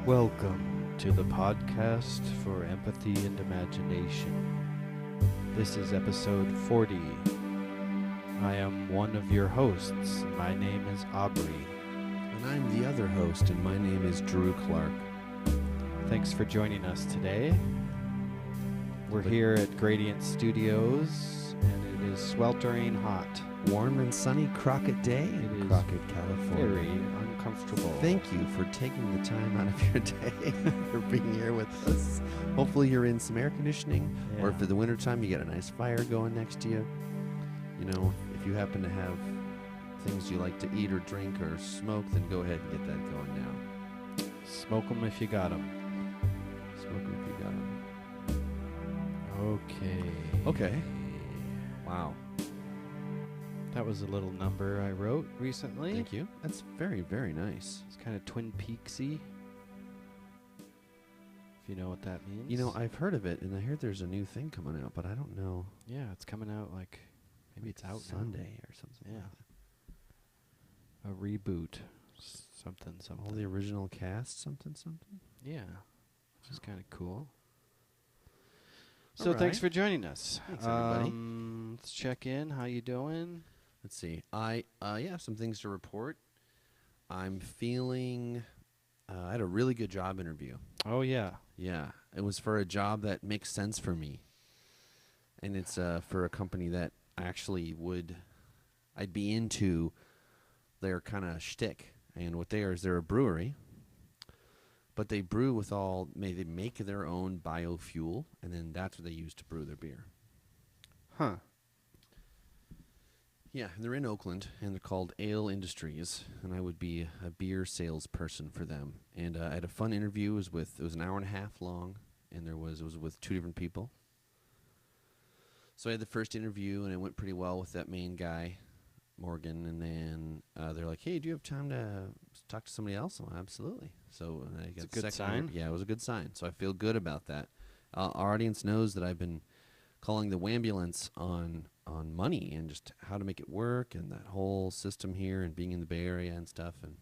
Welcome to the podcast for empathy and imagination. This is episode 40. I am one of your hosts. My name is Aubrey. And I'm the other host, and my name is Drew Clark. Thanks for joining us today. We're here at Gradient Studios, and it is sweltering hot. Warm and sunny Crockett day in is Crockett, California. Very uncomfortable. Thank you for taking the time out of your day for being here with us. Hopefully you're in some air conditioning, or Yeah. for the wintertime you got a nice fire going next to you. You know, if you happen to have things you like to eat or drink or smoke, then go ahead and get that going now. Smoke 'em if you got 'em. Smoke 'em if you got 'em. Okay. Okay. Wow. That was a little number I wrote recently. Thank you. That's very, very nice. It's kind of Twin Peaksy. If you know what that means. You know, I've heard of it, and I heard there's a new thing coming out, but I don't know. Yeah, it's coming out like maybe it's out Sunday or something. Yeah. Like A reboot. Something. that. All the original cast, something. Yeah. Which is kind of cool. So All thanks right. for joining us. Thanks, everybody. Let's check in. How you doing? Let's see. I have some things to report. I'm feeling. I had a really good job interview. Oh yeah. Yeah, it was for a job that makes sense for me, and it's for a company that actually I'd be into their kind of shtick. And what they are is they're a brewery, but they brew with they make their own biofuel, and then that's what they use to brew their beer. Huh. Yeah, and they're in Oakland, and they're called Ale Industries, and I would be a beer salesperson for them. And I had a fun interview. It was an hour and a half long, and it was with two different people. So I had the first interview, and it went pretty well with that main guy, Morgan. And then they're like, "Hey, do you have time to talk to somebody else?" I'm like, "Absolutely." So I got a the good second sign. Yeah, it was a good sign. So I feel good about that. Our audience knows that I've been calling the Wambulance on money and just how to make it work and that whole system here and being in the Bay Area and stuff. And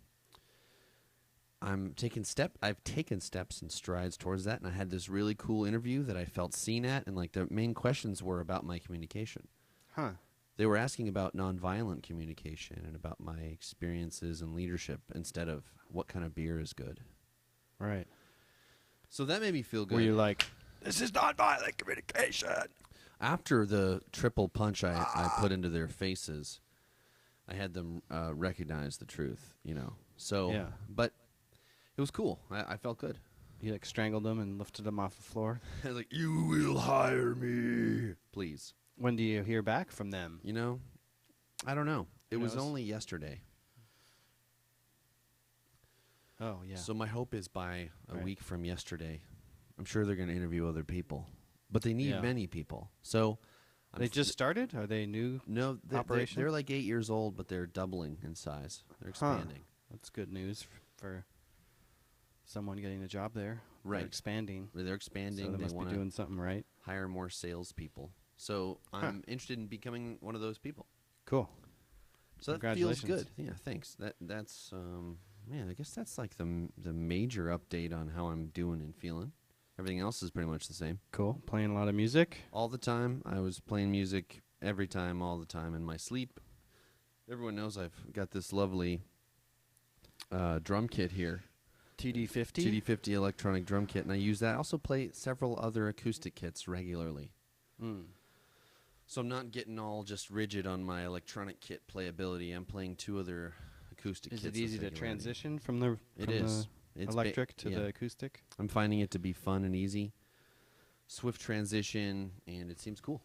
I've taken steps and strides towards that. And I had this really cool interview that I felt seen at, and like the main questions were about my communication. Huh. They were asking about nonviolent communication and about my experiences in leadership instead of what kind of beer is good. Right. So that made me feel good. Were you like, this is nonviolent communication? After the triple punch I put into their faces, I had them recognize the truth, you know. So, Yeah. But it was cool. I felt good. You like strangled them and lifted them off the floor? I was like, "You will hire me, please." When do you hear back from them? You know, I don't know. It Who was knows? only yesterday. Oh yeah. So my hope is by a Right. week from yesterday, I'm sure they're going to interview other people. But they need Yeah. many people. So They just started? Are they new? No, operation? they're like 8 years old, but they're doubling in size. They're expanding. That's good news for someone getting a job there. Right. They're expanding. They're expanding. So they must be want to doing something right. hire more salespeople. So I'm interested in becoming one of those people. Cool. So that feels Congratulations. good. Yeah, thanks. That's man. I guess that's like the major update on how I'm doing and feeling. Everything else is pretty much the same. Cool. Playing a lot of music. All the time, I was playing music every time, all the time in my sleep. Everyone knows I've got this lovely drum kit here. TD50. TD50 electronic drum kit, and I use that. I also play several other acoustic kits regularly. Mm. So I'm not getting all just rigid on my electronic kit playability. I'm playing two other acoustic Is kits. it easy with to Singularity. transition from the It is. It's electric to yeah. the acoustic? I'm finding it to be fun and easy. Swift transition, and it seems cool.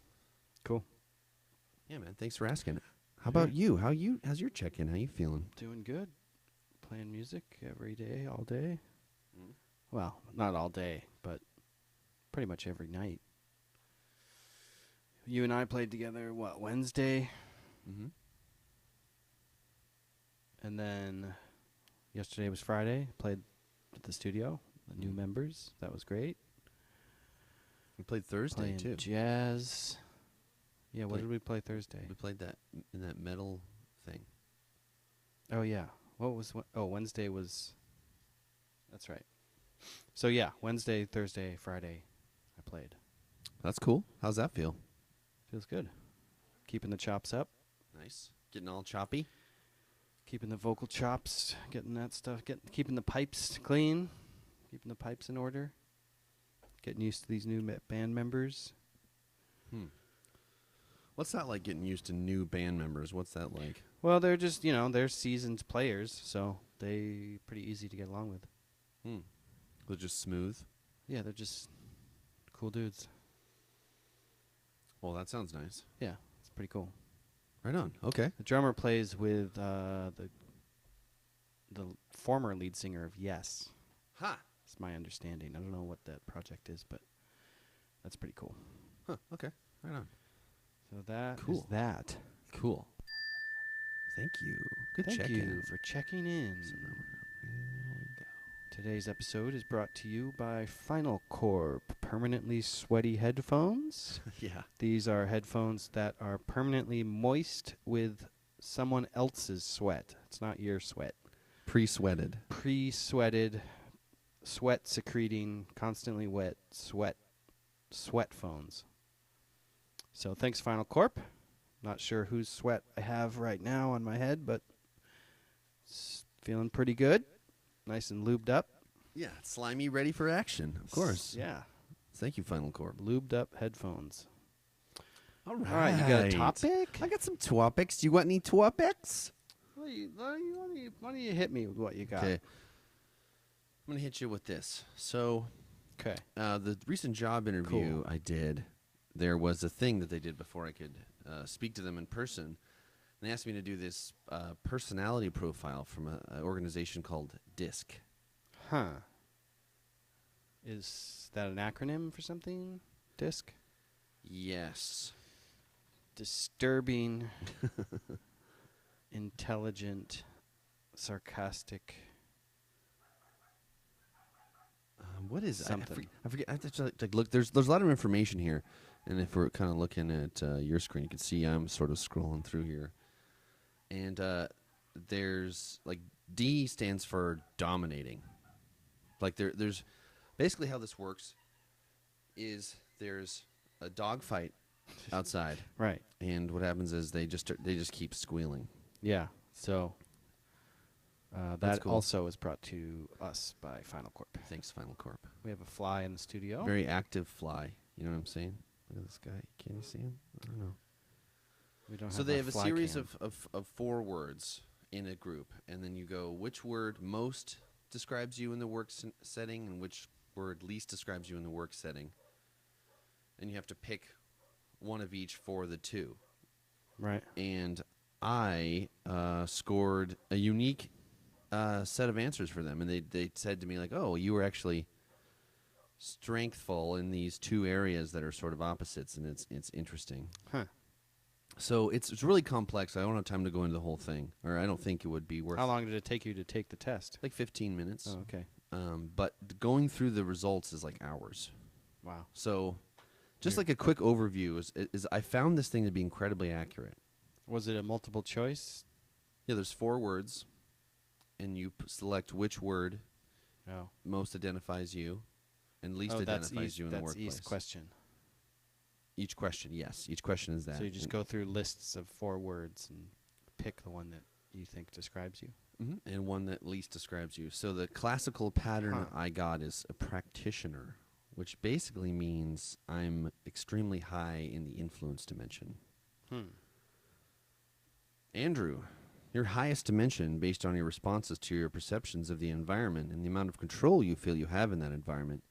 Cool. Yeah, man. Thanks for asking. How about you? How's your check-in? How you feeling? Doing good. Playing music every day, all day. Mm. Well, not all day, but pretty much every night. You and I played together, Wednesday? Mm-hmm. And then yesterday was Friday. Played at the studio, the new members. That was great. We played Thursday Playing too. jazz. Yeah, what Play- did we play Thursday? We played that in that metal thing. Oh yeah. What was Wednesday was. That's right. So yeah, Wednesday, Thursday, Friday, I played. That's cool. How's that feel? Feels good. Keeping the chops up, Nice. Getting all choppy? keeping the vocal chops, getting that stuff, keeping the pipes clean, keeping the pipes in order, getting used to these new band members. What's that like, getting used to new band members? What's that like? Well, they're just, they're seasoned players, so they pretty easy to get along with. They're just smooth? Yeah, they're just cool dudes. Well, that sounds nice. Yeah, it's pretty cool. Right on. Okay. The drummer plays with the former lead singer of Yes. Ha! It's my understanding. I don't know what that project is, but that's pretty cool. Huh. Okay. Right on. So that Cool. is that. Cool. Thank you. Good Thank check-in. you for checking in. So now here we go. Today's episode is brought to you by FinalCorp permanently sweaty headphones. Yeah. These are headphones that are permanently moist with someone else's sweat. It's not your sweat. Pre-sweated. Pre-sweated, sweat secreting, constantly wet sweat phones. So thanks, FinalCorp. Not sure whose sweat I have right now on my head, but it's feeling pretty good. Nice and lubed up. Yeah. Slimy, ready for action. Of course. Yeah. Thank you, FinalCorp. Lubed up headphones. All All right, you got a topic? I got some topics. Do you want any topics? Why don't you hit me with what you got? Okay. I'm going to hit you with this. So, Okay. the recent job interview Cool. I did, there was a thing that they did before I could speak to them in person. And they asked me to do this personality profile from an organization called DISC. Huh. Is that an acronym for something? DISC? Yes. Disturbing, intelligent, sarcastic. What is Something. I forget. I have to like look. There's a lot of information here, and if we're kind of looking at your screen, you can see I'm sort of scrolling through here, and there's like D stands for dominating. Like there's basically how this works is there's a dogfight outside, Right. and what happens is they just keep squealing. Yeah. So That's that cool. also is brought to us by FinalCorp. Thanks, FinalCorp. We have a fly in the studio. Very active fly. You know what I'm saying? Look at this guy. Can you see him? I don't know. We don't So have they a have a fly series cam. of 4 words in a group, and then you go which word most describes you in the work setting and which word least describes you in the work setting. And you have to pick one of each for the 2. Right. And I scored a unique set of answers for them, and they said to me like, "Oh, you were actually strengthful in these 2 areas that are sort of opposites," and it's interesting. Huh. So it's really complex. I don't have time to go into the whole thing, or I don't think it would be worth. How long did it take you to take the test? Like 15 minutes. Oh, okay. But going through the results is like hours. Wow. So, just like a quick overview is I found this thing to be incredibly accurate. Was it a multiple choice? Yeah, there's 4 words, and you select which word No. most identifies you, and least Oh, that's identifies you in the that's workplace. each question. Each question, yes. Each question is that. So you just go through lists of 4 words and pick the one that you think describes you. And one that least describes you. So the classical pattern Huh. I got is a practitioner, which basically means I'm extremely high in the influence dimension. Andrew, your highest dimension based on your responses to your perceptions of the environment and the amount of control you feel you have in that environment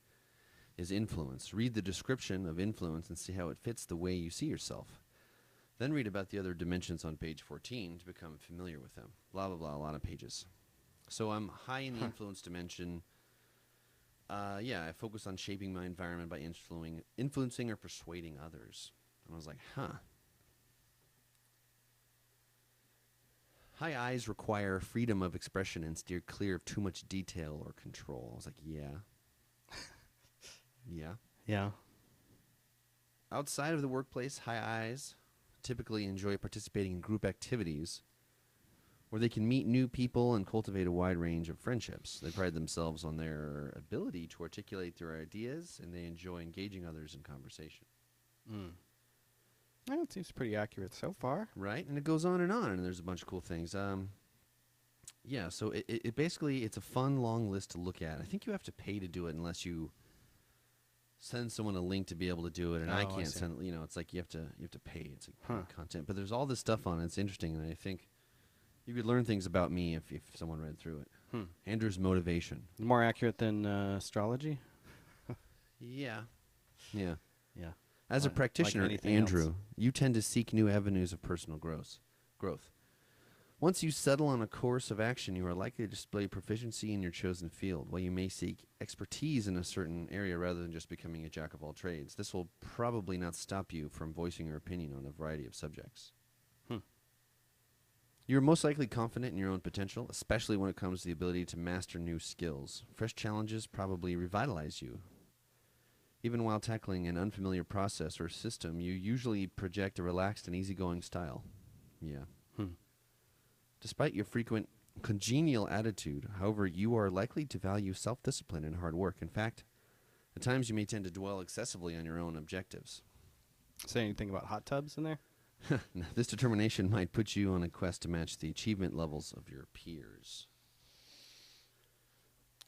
is influence. Read the description of influence and see how it fits the way you see yourself. Then read about the other dimensions on page 14 to become familiar with them. Blah, blah, blah, a lot of pages. So I'm high in the influence dimension. I focus on shaping my environment by influencing or persuading others. And I was like, High eyes require freedom of expression and steer clear of too much detail or control. I was like, yeah. Yeah. Yeah. Outside of the workplace, high eyes typically enjoy participating in group activities where they can meet new people and cultivate a wide range of friendships. They pride themselves on their ability to articulate their ideas, and they enjoy engaging others in conversation. That seems pretty accurate so far. Right? And it goes on, and there's a bunch of cool things. Yeah, so it basically, it's a fun, long list to look at. I think you have to pay to do it unless you send someone a link to be able to do it, and I can't send. It's like you have to pay. It's like paid content, but there's all this stuff on it. It's interesting, and I think you could learn things about me if someone read through it. Andrew's motivation. More accurate than astrology? Yeah. As a Like practitioner, anything Andrew, else. you tend to seek new avenues of personal growth. Once you settle on a course of action, you are likely to display proficiency in your chosen field. While you may seek expertise in a certain area rather than just becoming a jack of all trades, this will probably not stop you from voicing your opinion on a variety of subjects. You're most likely confident in your own potential, especially when it comes to the ability to master new skills. Fresh challenges probably revitalize you. Even while tackling an unfamiliar process or system, you usually project a relaxed and easygoing style. Yeah. Despite your frequent congenial attitude, however, you are likely to value self-discipline and hard work. In fact, at times you may tend to dwell excessively on your own objectives. Say anything about hot tubs in there? This determination might put you on a quest to match the achievement levels of your peers.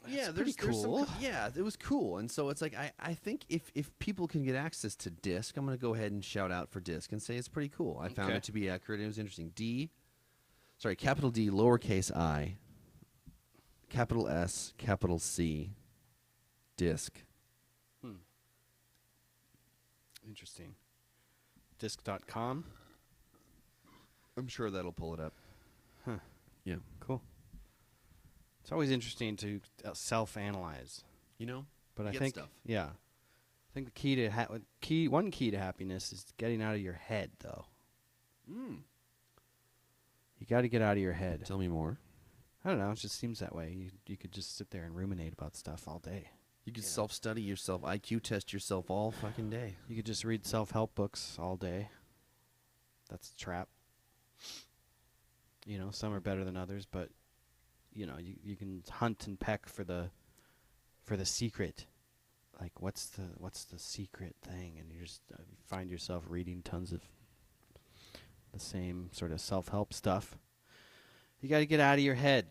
That's pretty cool. It was cool. And so it's like, I think if people can get access to DISC, I'm going to go ahead and shout out for DISC and say it's pretty cool. I found it to be accurate. It was interesting. Capital D, lowercase I, capital S, capital C, DISC. Interesting. Disc.com? I'm sure that'll pull it up. Yeah. Cool. It's always interesting to self-analyze. But I think, stuff. I think the key to one key to happiness is getting out of your head, though. You got to get out of your head. Tell me more. I don't know. It just seems that way. You could just sit there and ruminate about stuff all day. You could self-study yourself, IQ test yourself all fucking day. You could just read self-help books all day. That's a trap. Some are better than others, but you can hunt and peck for the secret. Like what's the secret thing, and you just find yourself reading tons of the same sort of self-help stuff. You got to get out of your head.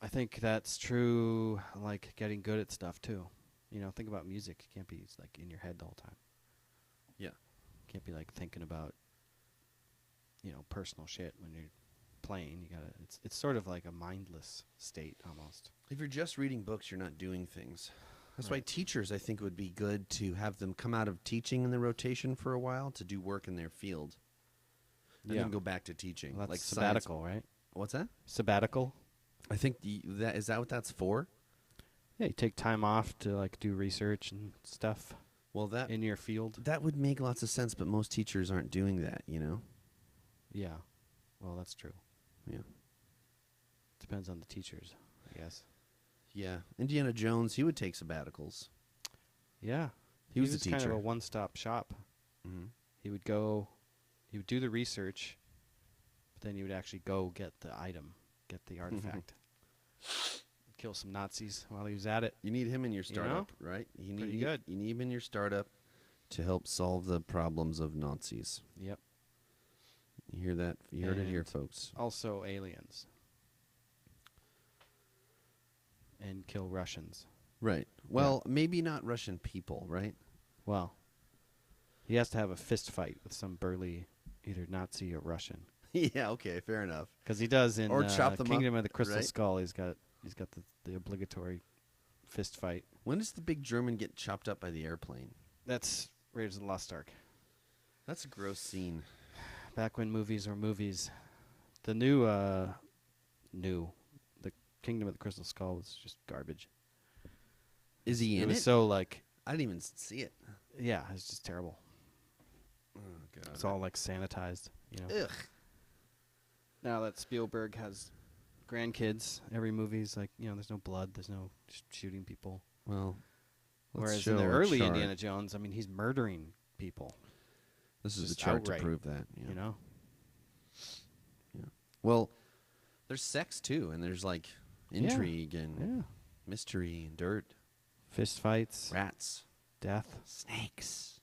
I think that's true, like getting good at stuff too. Think about music. You can't be like in your head the whole time. Yeah. You can't be like thinking about personal shit when you're playing. You gotta. It's sort of like a mindless state almost. If you're just reading books, you're not doing things. That's why teachers, I think, would be good to have them come out of teaching in the rotation for a while to do work in their field, and then go back to teaching. Well, that's like sabbatical, right? What's that? Sabbatical. I think is that what that's for? Yeah, you take time off to like do research and stuff. Well, that in your field. That would make lots of sense, but most teachers aren't doing that. Yeah. Well, that's true. Yeah. Depends on the teachers, I guess. Yeah. Indiana Jones, he would take sabbaticals. Yeah. He was a teacher. Kind of a one-stop shop. Mm-hmm. He would do the research, but then he would actually go get the item, get the artifact. Kill some Nazis while he was at it. You need him in your startup, right? Pretty good. You need him in your startup to help solve the problems of Nazis. Yep. You hear that? You heard it here, folks. Also aliens. And kill Russians. Right. Well, maybe not Russian people, right? Well, he has to have a fist fight with some burly, either Nazi or Russian. Yeah, okay, fair enough. Because he does in or chop them Kingdom up, of the Crystal right? Skull. He's got the obligatory fist fight. When does the big German get chopped up by the airplane? That's Raiders of the Lost Ark. That's a gross scene. Back when movies were movies. The the Kingdom of the Crystal Skull was just garbage. Is he in it? It was so like... I didn't even see it. Yeah, it's just terrible. Oh, God. It's all like sanitized, Ugh. Now that Spielberg has grandkids, every movie's like, there's no blood, there's no shooting people. Well, whereas in the early Indiana Jones, I mean, he's murdering people. This is a Just chart outright, to prove that. You know? Yeah. Well, there's sex too, and there's like intrigue and mystery and dirt, fist fights, rats, death, snakes,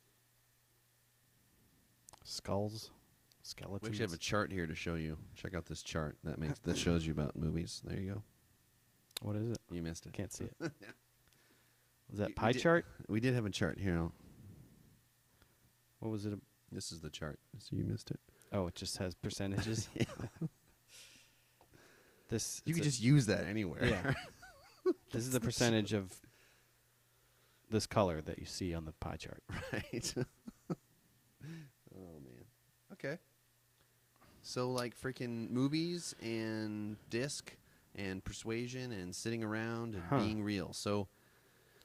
skulls, skeletons. We actually have a chart here to show you. Check out this chart that shows you about movies. There you go. What is it? You missed it. Can't see it. Was that pie chart? We did have a chart here. What was it? This is the chart. So you missed it. Oh, it just has percentages. Yeah. You could just use that anywhere. Yeah. This is the percentage of this color that you see on the pie chart. Right. Oh, man. Okay. So, like, freaking movies and disc and persuasion and sitting around and being real. So,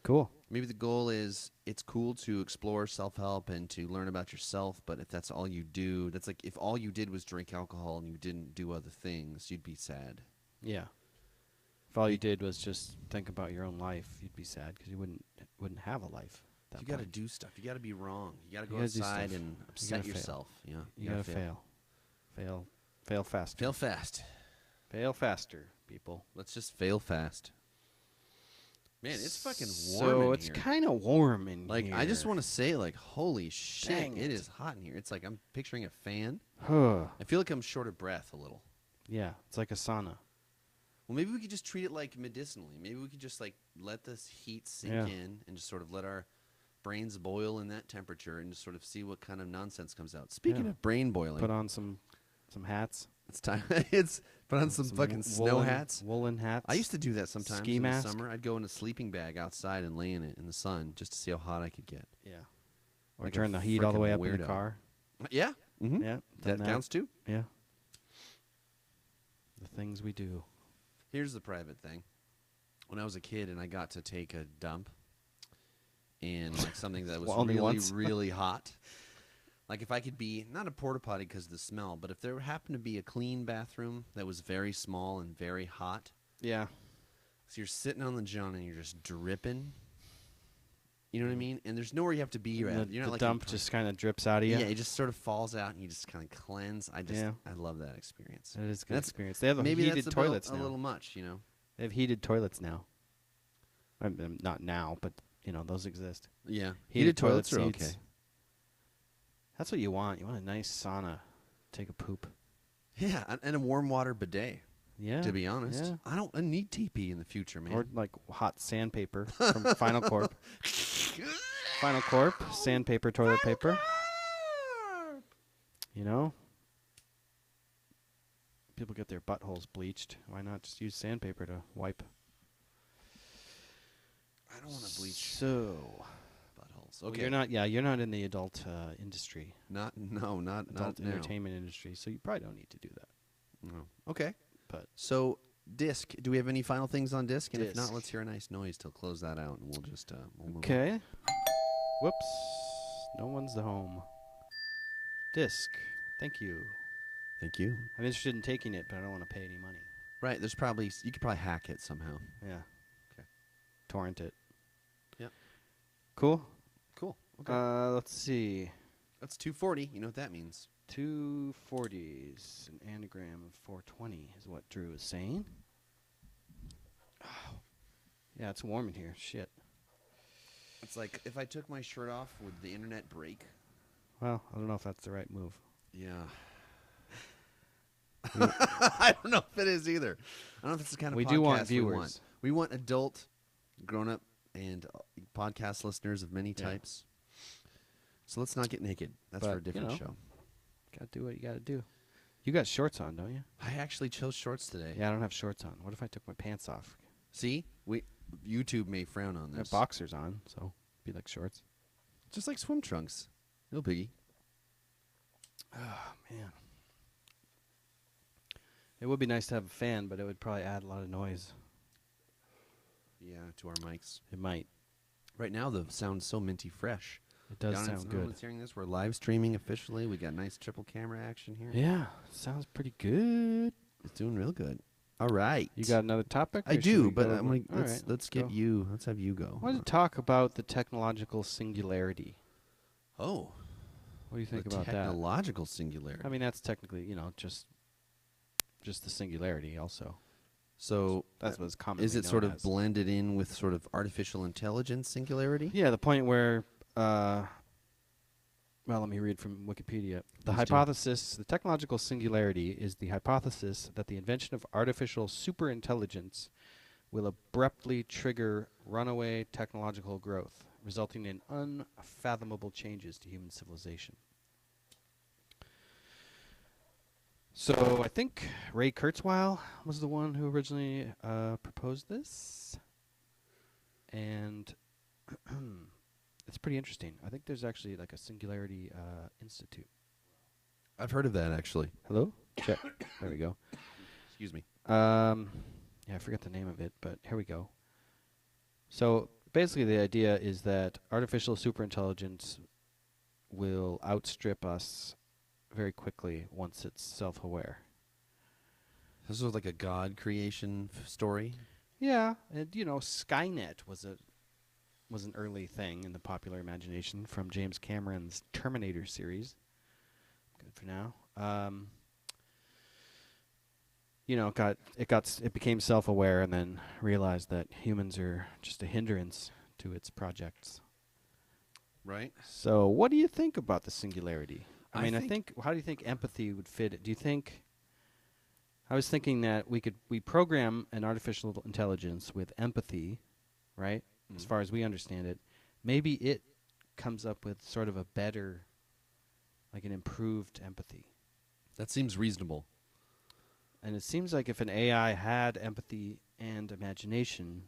cool. Maybe the goal is it's cool to explore self-help and to learn about yourself, but if that's all you do, that's like if all you did was drink alcohol and you didn't do other things, you'd be sad. Yeah. If all you did was just think about your own life, you'd be sad because you wouldn't have a life. You got to do stuff. You got to be wrong. You got to go outside and upset yourself. Yeah. You got to fail. Fail faster. Fail fast. Fail faster, people. Let's just fail fast. Man, it's fucking warm so in it's here. kind of warm in like, here. I just want to say, like, holy shit, Dang it it. is hot in here. It's like I'm picturing a fan. Huh. I feel like I'm short of breath a little. Yeah, it's like a sauna. Well, maybe we could just treat it like medicinally. Maybe we could just, like, let this heat sink in and just sort of let our brains boil in that temperature and just sort of see what kind of nonsense comes out. Speaking of brain boiling. Put on some hats. It's time. Put on some fucking snow hats. Woolen hats. I used to do that sometimes Ski in mask. the summer. I'd go in a sleeping bag outside and lay in it in the sun just to see how hot I could get. Yeah. Or Like a turn the heat all the way frickin' up in the weirdo. car. Yeah. Mm-hmm. Yeah. That done counts too. Yeah. The things we do. Here's the private thing. When I was a kid and I got to take a dump in like something that was Only really, once. really hot. Like if I could be, not a porta potty because of the smell, but if there happened to be a clean bathroom that was very small and very hot. Yeah. So you're sitting on the john and you're just dripping. You know what I mean? And there's nowhere you have to be. You're not The like dump just kind of drips out of you. Yeah, it just sort of falls out and you just kind of cleanse. I love that experience. It is a good experience. They have Maybe heated that's toilets a now. little much, you know. They have heated toilets now. Not now, but those exist. Yeah, Heated toilet toilets are seats. okay. That's what you want. You want a nice sauna. Take a poop. Yeah, and a warm water bidet. Yeah. To be honest, Yeah. I need TP in the future, man. Or like hot sandpaper from FinalCorp. FinalCorp sandpaper, toilet paper. You know? People get their buttholes bleached. Why not just use sandpaper to wipe? I don't want to bleach So, buttholes. well, Okay, you're not in the adult industry, not adult now. entertainment industry, so you probably don't need to do that. No. Okay, But so disc. Do we have any final things on disc? And if not, Disc. let's hear a nice noise to close that out, and we'll just we'll move on. okay. Whoops. No one's the home. Disc. Thank you. Thank you. I'm interested in taking it, but I don't want to pay any money. Right, there's probably you could probably hack it somehow. Yeah. Okay. Torrent it. Yep. Cool. Cool. Okay. Let's see. That's 240. You know what that means? 240s. An anagram of 420 is what Drew is saying. Oh. Yeah, it's warm in here. Shit. It's like if I took my shirt off, would the internet break? Well, I don't know if that's the right move. Yeah. I don't know if it is either. I don't know if it's the kind of We podcast do want we viewers. want. We want adult, grown-up, and podcast listeners of many Yeah. types. So let's not get naked. That's But, for a different show. Gotta do what you gotta do. You got shorts on, don't you? I actually chose shorts today. Yeah, I don't have shorts on. What if I took my pants off? See? YouTube may frown on I have this. boxers on, so be like shorts. Just like swim trunks. No biggie. Oh, man. It would be nice to have a fan, but it would probably add a lot of noise. Yeah, to our mics. It might. Right now, the sound's so minty fresh. It does Down in- sound no good. one's hearing this. We're live streaming officially. We got nice triple camera action here. Yeah, sounds pretty good. It's doing real good. All right. You got another topic? I or should do, we but go I'm over- like, All right, let's go. have you go. I wanted to talk about the technological singularity. Oh, What do you think the about that? technological singularity. I mean, that's technically, just just the singularity also. So That's what's commonly is it known sort of as. blended in with sort of artificial intelligence singularity? Yeah, the point where, well, let me read from Wikipedia. The Please do. hypothesis, the technological singularity is the hypothesis that the invention of artificial superintelligence will abruptly trigger runaway technological growth, resulting in unfathomable changes to human civilization. So I think Ray Kurzweil was the one who originally proposed this, and it's pretty interesting. I think there's actually like a Singularity Institute. I've heard of that, actually. Hello? Check. There we go. Excuse me. Yeah, I forget the name of it, but here we go. So basically the idea is that artificial superintelligence will outstrip us very quickly once it's self-aware. This was like a God creation story. Yeah, and Skynet was an early thing in the popular imagination from James Cameron's Terminator series. Good for now. It became self-aware and then realized that humans are just a hindrance to its projects. Right. So, what do you think about the singularity? I I think think how do you think empathy would fit? Do you think? I was thinking that we program an artificial intelligence with empathy, right? As far as we understand it, maybe it comes up with sort of a better, like an improved empathy. That seems reasonable. And it seems like if an AI had empathy and imagination,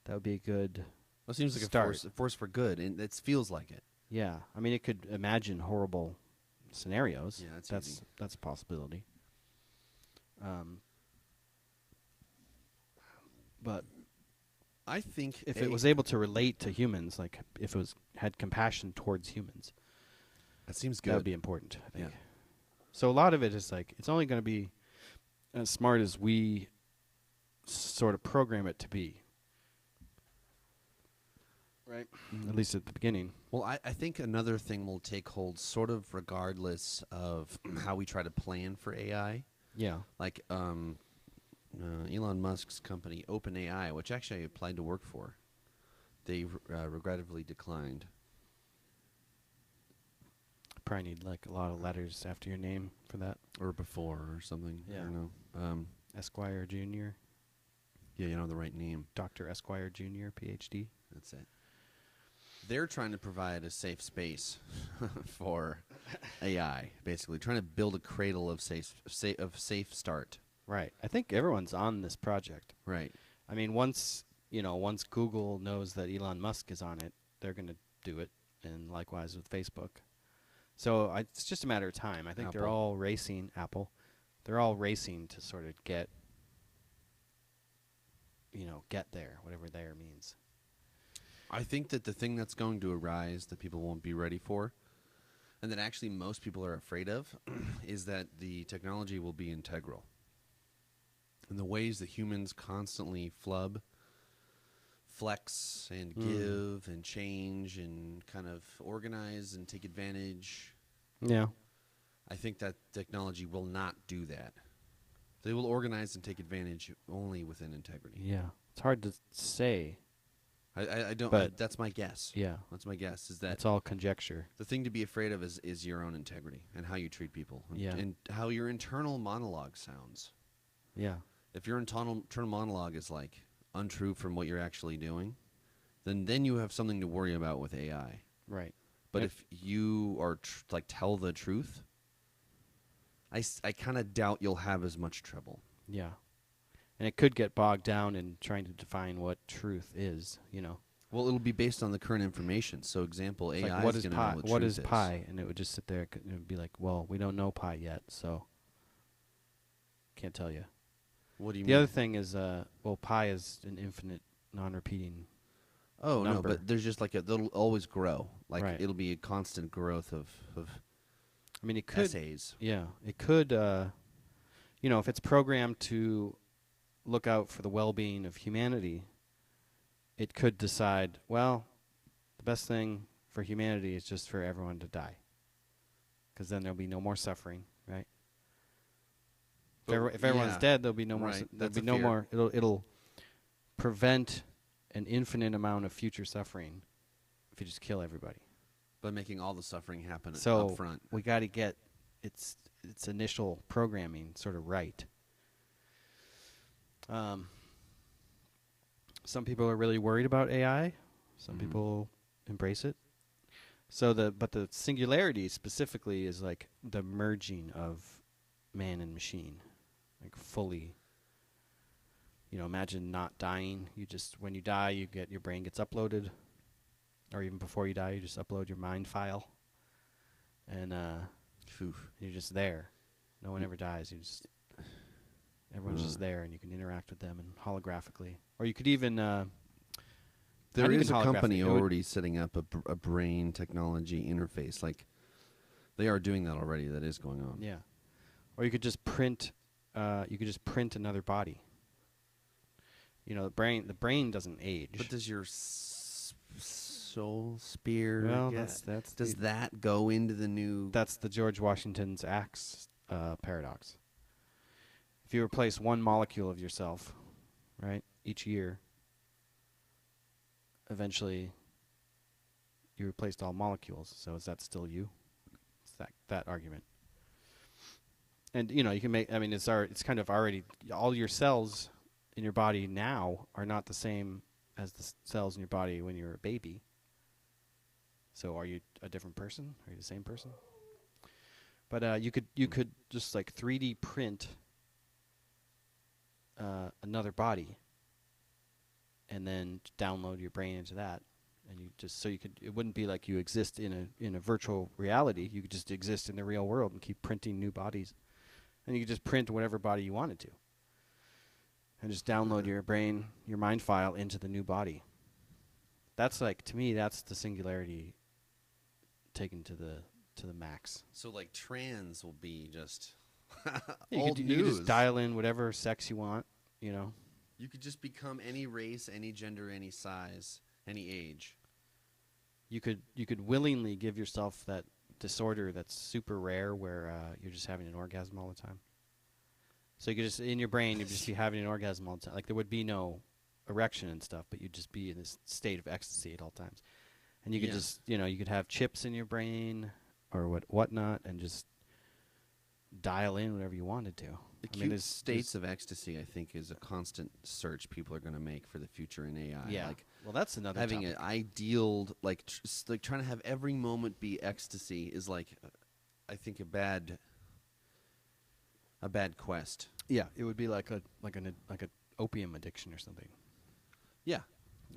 that would be a good That seems like start. a force for good, and it feels like it. Yeah. I mean, it could imagine horrible scenarios. Yeah, that's easy. That's a possibility. But I think if it was able to relate to humans, like if it had compassion towards humans, that seems that would good. be important, I think. Yeah. So a lot of it is like it's only going to be as smart as we sort of program it to be. Right? At least at the beginning. Well, I think another thing will take hold sort of regardless of how we try to plan for AI. Yeah. Like Elon Musk's company, OpenAI, which actually I applied to work for, they regrettably declined. Probably need like a lot of letters after your name for that. Or before or something. Yeah. I don't know. Esquire Jr., Yeah, you know the right name. Dr. Esquire Jr., PhD. That's it. They're trying to provide a safe space for AI, basically trying to build a cradle of safe start. Right. I think everyone's on this project. Right. I mean, once Google knows that Elon Musk is on it, they're going to do it, and likewise with Facebook. So it's just a matter of time. I think they're Apple. all racing, Apple. They're all racing to sort of get there, whatever there means. I think that the thing that's going to arise that people won't be ready for, and that actually most people are afraid of, is that the technology will be integral. And the ways that humans constantly flub, flex, and give, and change, and kind of organize and take advantage. Yeah. I think that technology will not do that. They will organize and take advantage only within integrity. Yeah. It's hard to say. I don't. But that's my guess. Yeah. That's my guess. Is that It's all conjecture. the thing to be afraid of is your own integrity and how you treat people, Yeah. and how your internal monologue sounds. Yeah. If your internal monologue is like untrue from what you're actually doing, then you have something to worry about with AI. Right. But Yep. if you are tell the truth, I kind of doubt you'll have as much trouble. Yeah. And it could get bogged down in trying to define what truth is, Well, it'll be based on the current information. So, example, It's AI like, what is is going to pi? know what What truth is pi? And it would just sit there and it would be like, well, we don't know pi yet, so can't tell you. What do you The mean? other thing is, pi is an infinite, non-repeating. Oh, no, number. but there's just like they'll always grow. Like Right. it'll be a constant growth of I mean, it could. essays. Yeah, it could. If it's programmed to look out for the well-being of humanity, it could decide, well, the best thing for humanity is just for everyone to die, because then there'll be no more suffering, right? If everyone's dead, there'll be no more. Right, There'll that's be a no fear. more. It'll prevent an infinite amount of future suffering if you just kill everybody. By making all the suffering happen So up front. we got to get its initial programming sort of right. Some people are really worried about AI. Some Mhm. people embrace it. So but the singularity specifically is like the merging of man and machine, like fully. Imagine not dying. When you die, your brain gets uploaded, or even before you die, you just upload your mind file, and you're just there. No one ever dies. Everyone's just there, and you can interact with them and holographically, or you could even. There is a holographic. company already setting up a brain technology interface. Like, they are doing that already. That is going on. Yeah, or you could just print. You could just print another body. The brain doesn't age. But does your soul spear? Well, that's does that go into the new? That's the George Washington's axe paradox. If you replace one molecule of yourself, right, each year, eventually you replaced all molecules. So is that still you? It's that argument. And you can make. I mean, it's kind of already all your cells in your body now are not the same as the cells in your body when you're a baby. So are you a different person? Are you the same person? But you could just like 3D print another body, and then download your brain into that, and it wouldn't be like you exist in a virtual reality. You could just exist in the real world and keep printing new bodies, and you could just print whatever body you wanted to, and just download your brain, your mind file into the new body. That's like, to me, that's the singularity taken to the max. So like trans will be just You old could news. just dial in whatever sex you want, You could just become any race, any gender, any size, any age. You could willingly give yourself that disorder that's super rare where you're just having an orgasm all the time. So you could just, in your brain, you'd just be having an orgasm all the time. Like, there would be no erection and stuff, but you'd just be in this state of ecstasy at all times. And you could just, you could have chips in your brain or whatnot, and just dial in whatever you wanted to. The states of ecstasy, I think, is a constant search people are going to make for the future in AI. Yeah. Like, well, that's another having topic. an ideal, like trying to have every moment be ecstasy is like, I think, a bad quest. Yeah, it would be like an opium addiction or something. Yeah.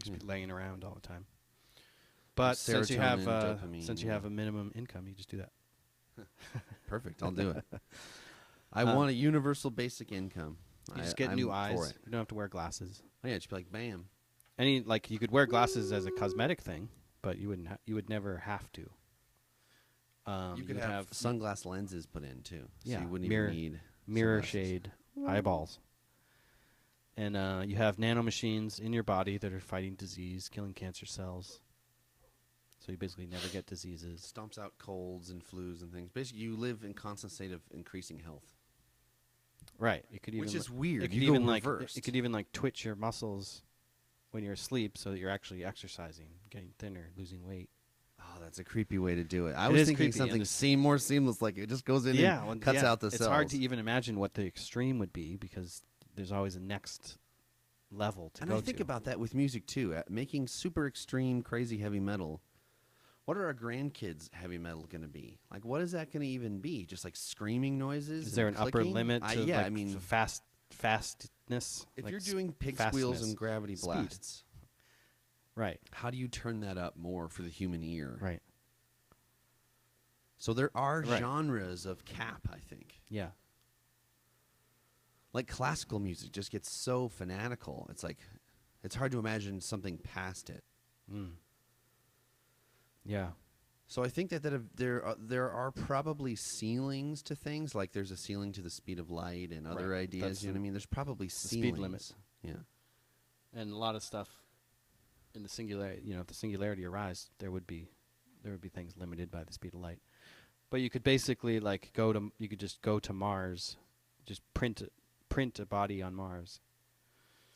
Just be laying around all the time. But since you Serotonin, dopamine, have a minimum income, you just do that. Perfect. I'll do it. I want a universal basic income. You just get I'm new for eyes. it. You don't have to wear glasses. Oh, yeah, just be like, bam. You could wear glasses as a cosmetic thing, but you wouldn't. You would never have to. You could have sunglass lenses put in too. Yeah, so you wouldn't even need mirror sunglasses. shade eyeballs. And you have nanomachines in your body that are fighting disease, killing cancer cells. So you basically never get diseases. Stomps out colds and flus and things. Basically, you live in constant state of increasing health. Right. It could even Which is weird. It could You even go reversed. it could even twitch your muscles when you're asleep, so that you're actually exercising, getting thinner, losing weight. Oh, that's a creepy way to do it. I It was is thinking creepy, and something more seamless, like it just goes in and cuts out the cells. It's hard to even imagine what the extreme would be, because there's always a next level to go to. And I think about that with music too. Making super extreme, crazy heavy metal. What are our grandkids' heavy metal going to be? Like, what is that going to even be? Just like screaming noises? Is there an upper clicking? limit to I mean, fastness? if like you're doing pig squeals and gravity speed. blasts, Right. how do you turn that up more for the human ear? Right. So there are genres of cap, I think. Yeah. Like classical music just gets so fanatical. It's like, it's hard to imagine something past it. Mm. Yeah. So I think that there are probably ceilings to things. Like there's a ceiling to the speed of light and other ideas. That's You know what I mean? There's probably ceilings. speed limits. Yeah. And a lot of stuff in the singularity, if the singularity arrives, there would be things limited by the speed of light. But you could basically you could just go to Mars Just print a body on Mars.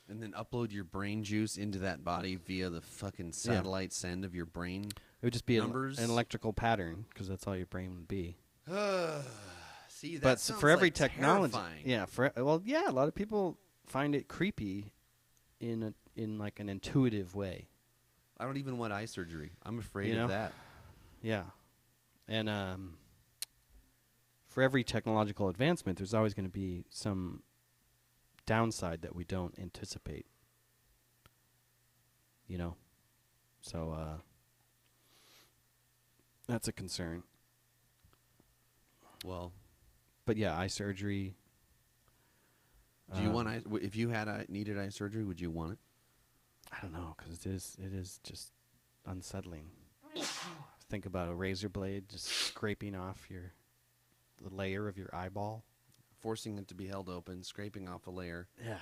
And then upload your brain juice into that body via the fucking satellite send of your brain. It would just be an numbers. electrical pattern, because that's all your brain would be. See, that But sounds for every like technology, terrifying. a lot of people find it creepy in like an intuitive way. I don't even want eye surgery. I'm afraid You know? of that. Yeah, and for every technological advancement, there's always going to be some downside that we don't anticipate. You know, so that's a concern. Well, But yeah, eye surgery. do you want if you had needed eye surgery, would you want it? I don't know, because it is just unsettling. Think about a razor blade just scraping off the layer of your eyeball. Forcing it to be held open, scraping off a layer, Yeah.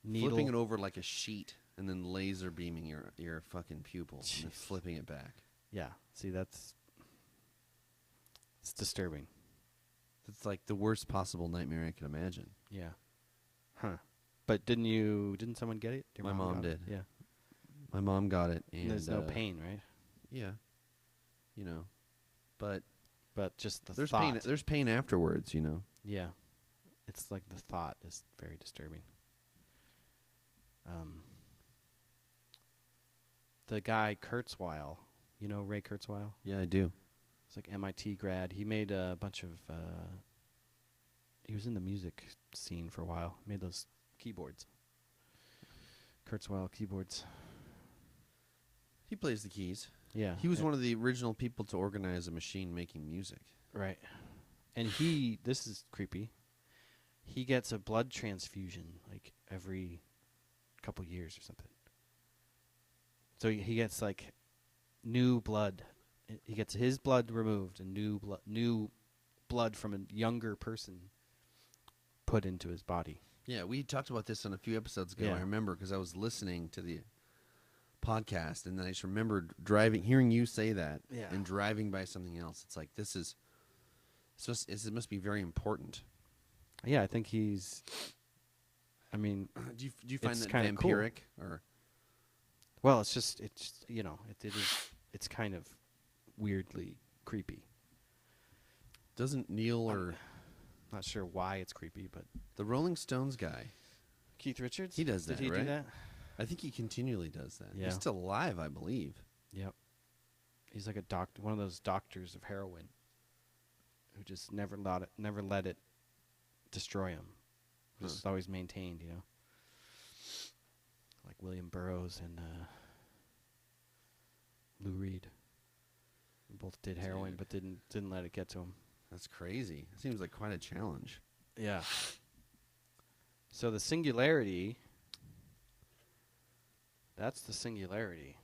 flipping it over like a sheet, and then laser beaming your fucking pupil, and then Jeez. flipping it back. Yeah. See, it's disturbing. It's like the worst possible nightmare I could imagine. Yeah. Huh. But didn't someone get it? Your My mom got it? did. Yeah. My mom got it, and There's no pain, right? Yeah, but But just the there's thought. pain. There's pain afterwards, Yeah. It's like the thought is very disturbing. The guy Kurzweil, you know Ray Kurzweil? Yeah, I do. He's like MIT grad. He made a bunch of. He was in the music scene for a while. Made those keyboards. Kurzweil keyboards. He plays the keys. Yeah. He was one of the original people to organize a machine making music. Right. And this is creepy. He gets a blood transfusion like every couple years or something. So he gets like new blood. He gets his blood removed and new blood from a younger person put into his body. Yeah, we talked about this on a few episodes ago. Yeah. I remember because I was listening to the podcast, and then I just remembered hearing you say that, Yeah. and driving by something else. It's like it must be very important. Yeah, I think he's. I mean, Do you find it's that kinda cool. vampiric or? well, it's kind of weirdly creepy. Doesn't Neil or Not sure why it's creepy, but the Rolling Stones guy? Keith Richards. He does Did that, he do right? that? I think he continually does that. Yeah. He's still alive, I believe. Yep. He's like one of those doctors of heroin, who just never let it destroy him. Just always maintained, like William Burroughs and Lou Reed. Both did heroin, but didn't let it get to him. That's crazy. It seems like quite a challenge. Yeah. So the singularity. That's the singularity.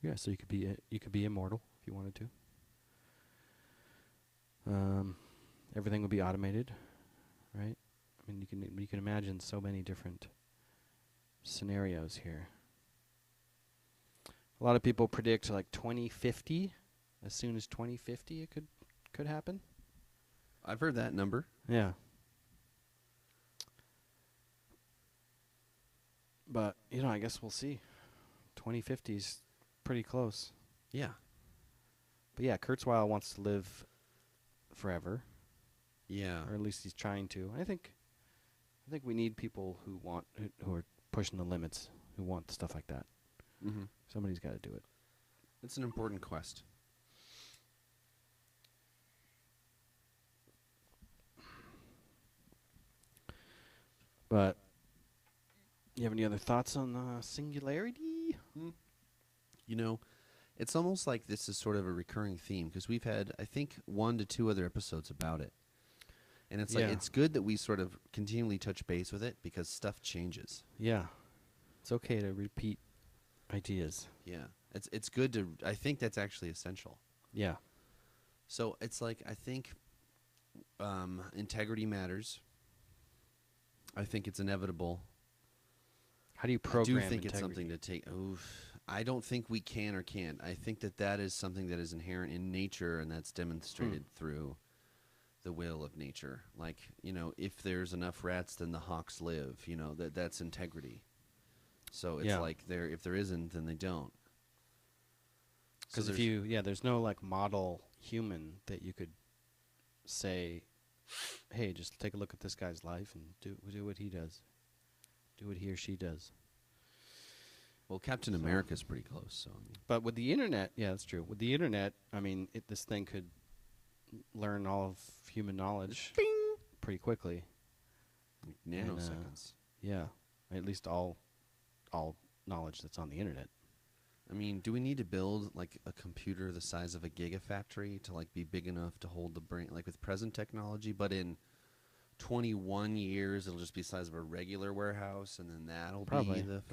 Yeah, so you could be immortal if you wanted to. Everything would be automated, right? I mean, you can imagine so many different scenarios here. A lot of people predict like 2050. As soon as 2050, it could happen. I've heard that number. Yeah. But, I guess we'll see. 2050's pretty close. Yeah. But yeah, Kurzweil wants to live forever, Yeah. or at least he's trying to. I think we need people who are pushing the limits, who want stuff like that. Mm-hmm. Somebody's got to do it. It's an important quest. But you have any other thoughts on singularity? It's almost like this is sort of a recurring theme because we've had, I think, 1 to 2 other episodes about it. And it's like, it's good that we sort of continually touch base with it because stuff changes. Yeah. It's okay to repeat ideas. Yeah. It's good to, I think that's actually essential. Yeah. So it's like, I think integrity matters. I think it's inevitable. How do you program I do think integrity? it's something to take. I don't think we can or can't. I think that is something that is inherent in nature, and that's demonstrated through the will of nature. Like, if there's enough rats, then the hawks live. That's integrity. So it's like if there isn't, then they don't. Because there's no like model human that you could say, hey, just take a look at this guy's life and do what he does. Do what he or she does. Well, Captain America's pretty close. So, but with the internet, yeah, that's true. With the internet, I mean, this thing could learn all of human knowledge pretty quickly. Like nanoseconds. Yeah, at least all knowledge that's on the internet. I mean, do we need to build like a computer the size of a gigafactory to like be big enough to hold the brain, like with present technology? But in 21 years, it'll just be the size of a regular warehouse, and then that'll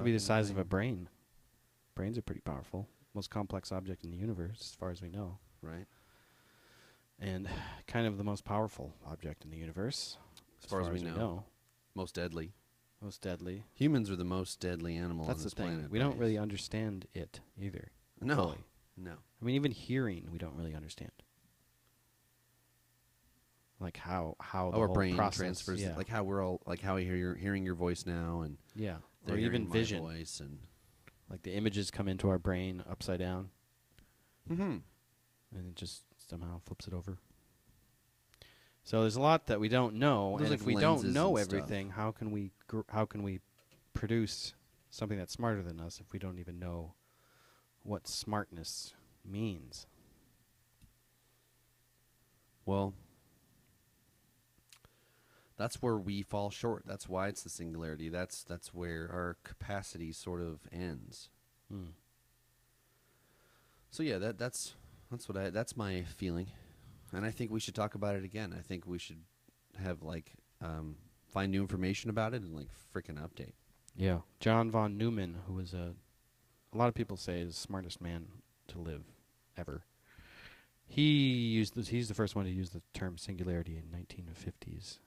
be the size of a brain. Brains are pretty powerful. Most complex object in the universe, as far as we know. Right. And kind of the most powerful object in the universe, as far as we know. Most deadly. Most deadly. Humans are the most deadly animal on this planet. That's the thing. We don't really understand it either. No. Fully. No. I mean, even hearing, we don't really understand. Like how the our whole brain process, transfers, like how we're all, like how you're hearing your voice now, and or even vision, voice, and like the images come into our brain upside down, and it just somehow flips it over. So there's a lot that we don't know, and if we don't know everything, how can we produce something that's smarter than us if we don't even know what smartness means? Well, that's where we fall short. That's why it's the singularity. That's where our capacity sort of ends. So yeah, that's my feeling. And I think we should talk about it again. I think we should have find new information about it and frickin' update. Yeah, John von Neumann, who was a lot of people say is the smartest man to live ever. He's the first one to use the term singularity in 1950s.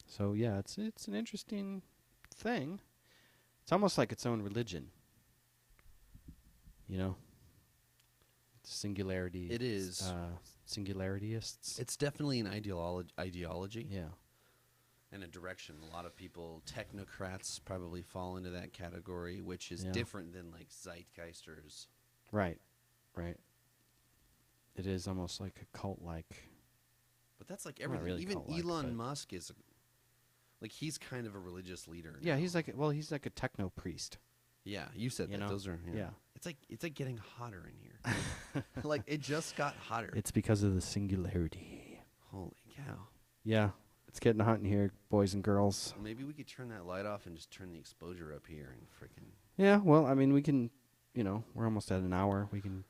So yeah, it's an interesting thing. It's almost like its own religion. Singularity. It is. Singularitysts. It's definitely an ideology. Yeah. And a direction. A lot of people, technocrats, probably fall into that category, which is different than Zeitgeisters. Right. It is almost like a cult-like. But that's like everything. Really even Elon Musk is, he's kind of a religious leader. Yeah, now. he's like a techno priest. Yeah, you said that. Those are It's like getting hotter in here. It just got hotter. It's because of the singularity. Holy cow. Yeah, it's getting hot in here, boys and girls. Well, maybe we could turn that light off and just turn the exposure up here and freaking. Yeah, well, I mean, we can. We're almost at an hour. We can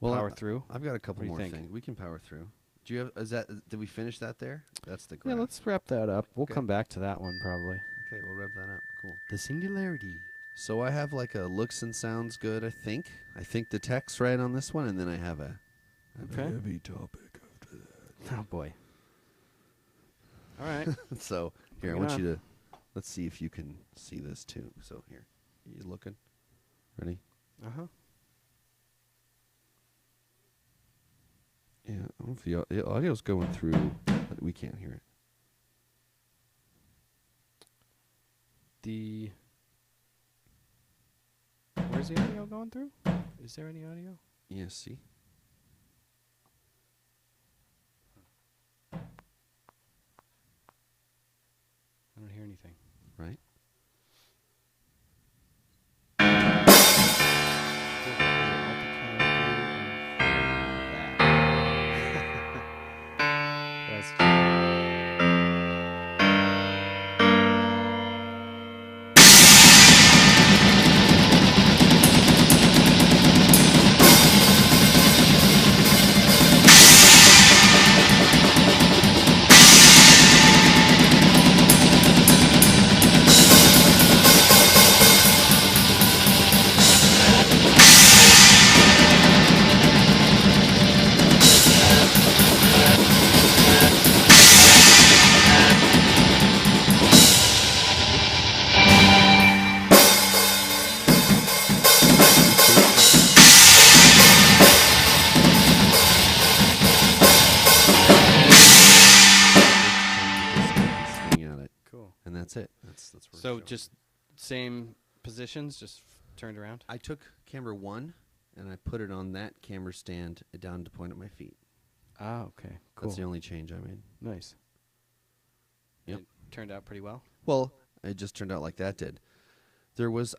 power through. I've got a couple more things. We can power through. Do you have? Did we finish that there? That's the graph. Yeah, let's wrap that up. We'll come back to that one probably. Okay, we'll wrap that up. Cool. The singularity. So I have a looks and sounds good, I think. I think the tech's right on this one, and then I have a heavy topic after that. Oh, boy. All right. So, here, I want you to... Let's see if you can see this, too. So, here. You looking? Ready? Uh-huh. Yeah, I don't know if the audio's going through, but we can't hear it. Where's the audio going through? Is there any audio? Yeah, see? I don't hear anything. Right? that's what we're So showing. just same positions, just turned around? I took camera 1 and I put it on that camera stand down to point at my feet. Ah, okay. Cool. That's the only change I made. Nice. Yep. It turned out pretty well? Well, it just turned out like that did. There was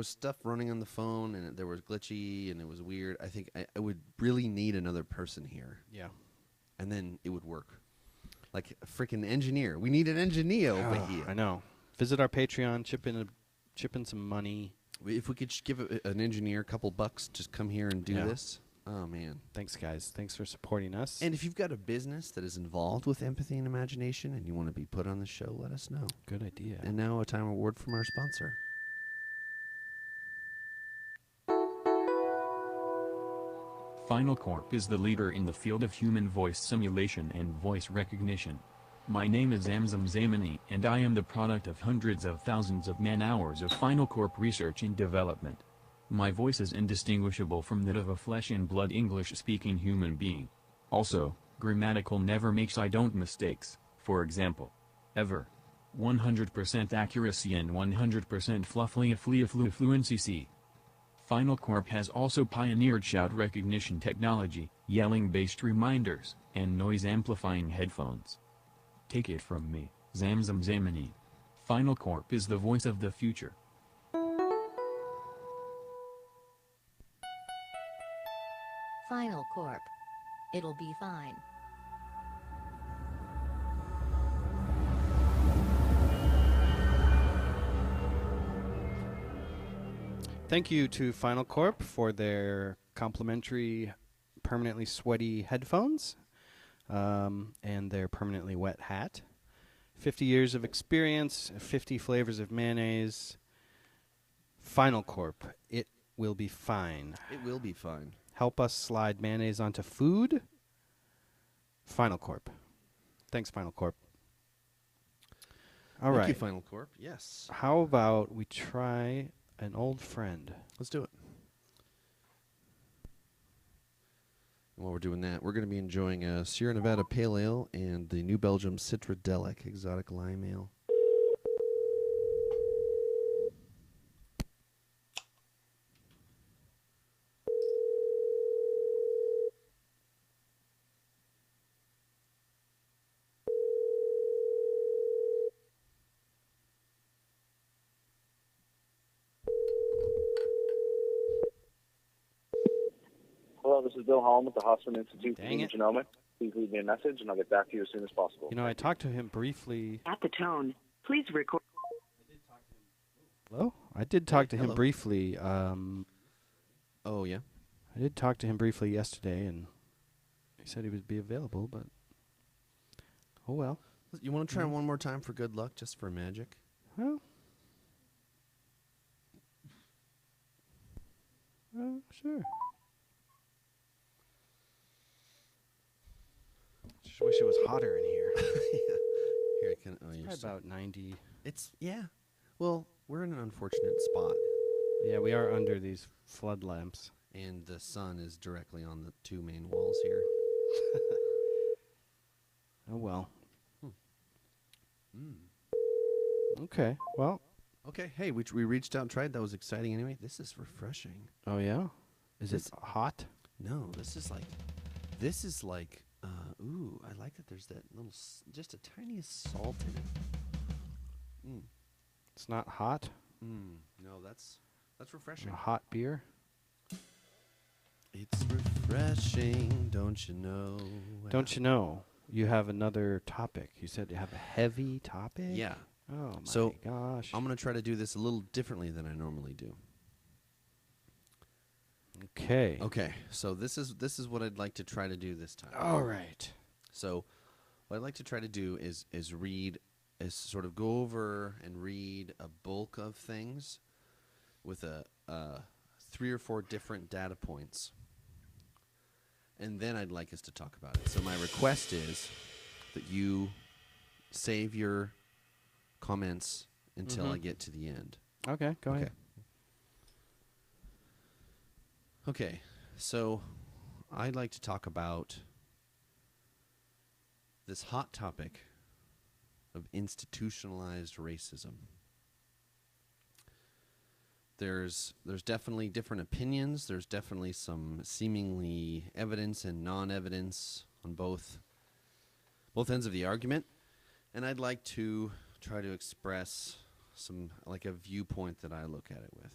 stuff running on the phone, and there was glitchy, and it was weird. I think I would really need another person here, Yeah. and then it would work. Like a freaking engineer. We need an engineer over here. I know. Visit our Patreon, chip in some money. If we could give an engineer a couple bucks, just come here and do this. Oh, man. Thanks, guys. Thanks for supporting us. And if you've got a business that is involved with empathy and imagination and you want to be put on the show, let us know. Good idea. And now a time award from our sponsor. FinalCorp is the leader in the field of human voice simulation and voice recognition. My name is Zamzam Zamani, and I am the product of hundreds of thousands of man-hours of FinalCorp research and development. My voice is indistinguishable from that of a flesh-and-blood English-speaking human being. Also, grammatical never makes I don't mistakes, for example. Ever. 100% accuracy and 100% fluency. FinalCorp has also pioneered shout recognition technology, yelling-based reminders, and noise-amplifying headphones. Take it from me, Zamzam Zamani. FinalCorp is the voice of the future. FinalCorp. It'll be fine. Thank you to FinalCorp for their complimentary permanently sweaty headphones and their permanently wet hat. 50 years of experience, 50 flavors of mayonnaise. FinalCorp. It will be fine. It will be fine. Help us slide mayonnaise onto food. FinalCorp. Thanks, FinalCorp. All right. Thank you, FinalCorp. Yes. How about we try an old friend? Let's do it. And while we're doing that, we're going to be enjoying a Sierra Nevada Pale Ale and the New Belgium Citradelic Exotic Lime Ale. Hello, this is Bill Holm with the Hoffman Institute for Dang Human it. Genomics. Please leave me a message, and I'll get back to you as soon as possible. You know, I talked to him briefly. At the tone, please record. Hello? I did talk to him hello. briefly. Oh, yeah? I did talk to him briefly yesterday, and he said he would be available, but oh well. You want to try one more time for good luck, just for magic? Well, sure. Just wish it was hotter in here. Here, I can. Oh, you're Probably still- about 90. It's yeah. Well, we're in an unfortunate spot, Yeah, we are under these flood lamps. and the sun is directly on the two main walls here. Oh well. Mm. Okay. Well. Okay. Hey, we reached out and tried. That was exciting. Anyway, this is refreshing. Oh yeah. Is This- it hot? No, this is like. Ooh, I like that. There's that little, just a tiniest salt in it. Mm. It's not hot. No, that's refreshing. A hot beer. It's refreshing, don't you know? Don't you know? You have another topic. You said you have a heavy topic. Yeah. Oh my So, gosh. I'm going to try to do this a little differently than I normally do. Okay. Okay, so this is what I'd like to try to do this time. All right. So, what I'd like to try to do is sort of go over and read a bulk of things with a 3 or 4 different data points, and then I'd like us to talk about it. So my request is that you save your comments until I get to the end. Okay. Go ahead. Okay, so I'd like to talk about this hot topic of institutionalized racism. there's definitely different opinions. There's definitely some seemingly evidence and non-evidence on both ends of the argument. And I'd like to try to express some, like, a viewpoint that I look at it with.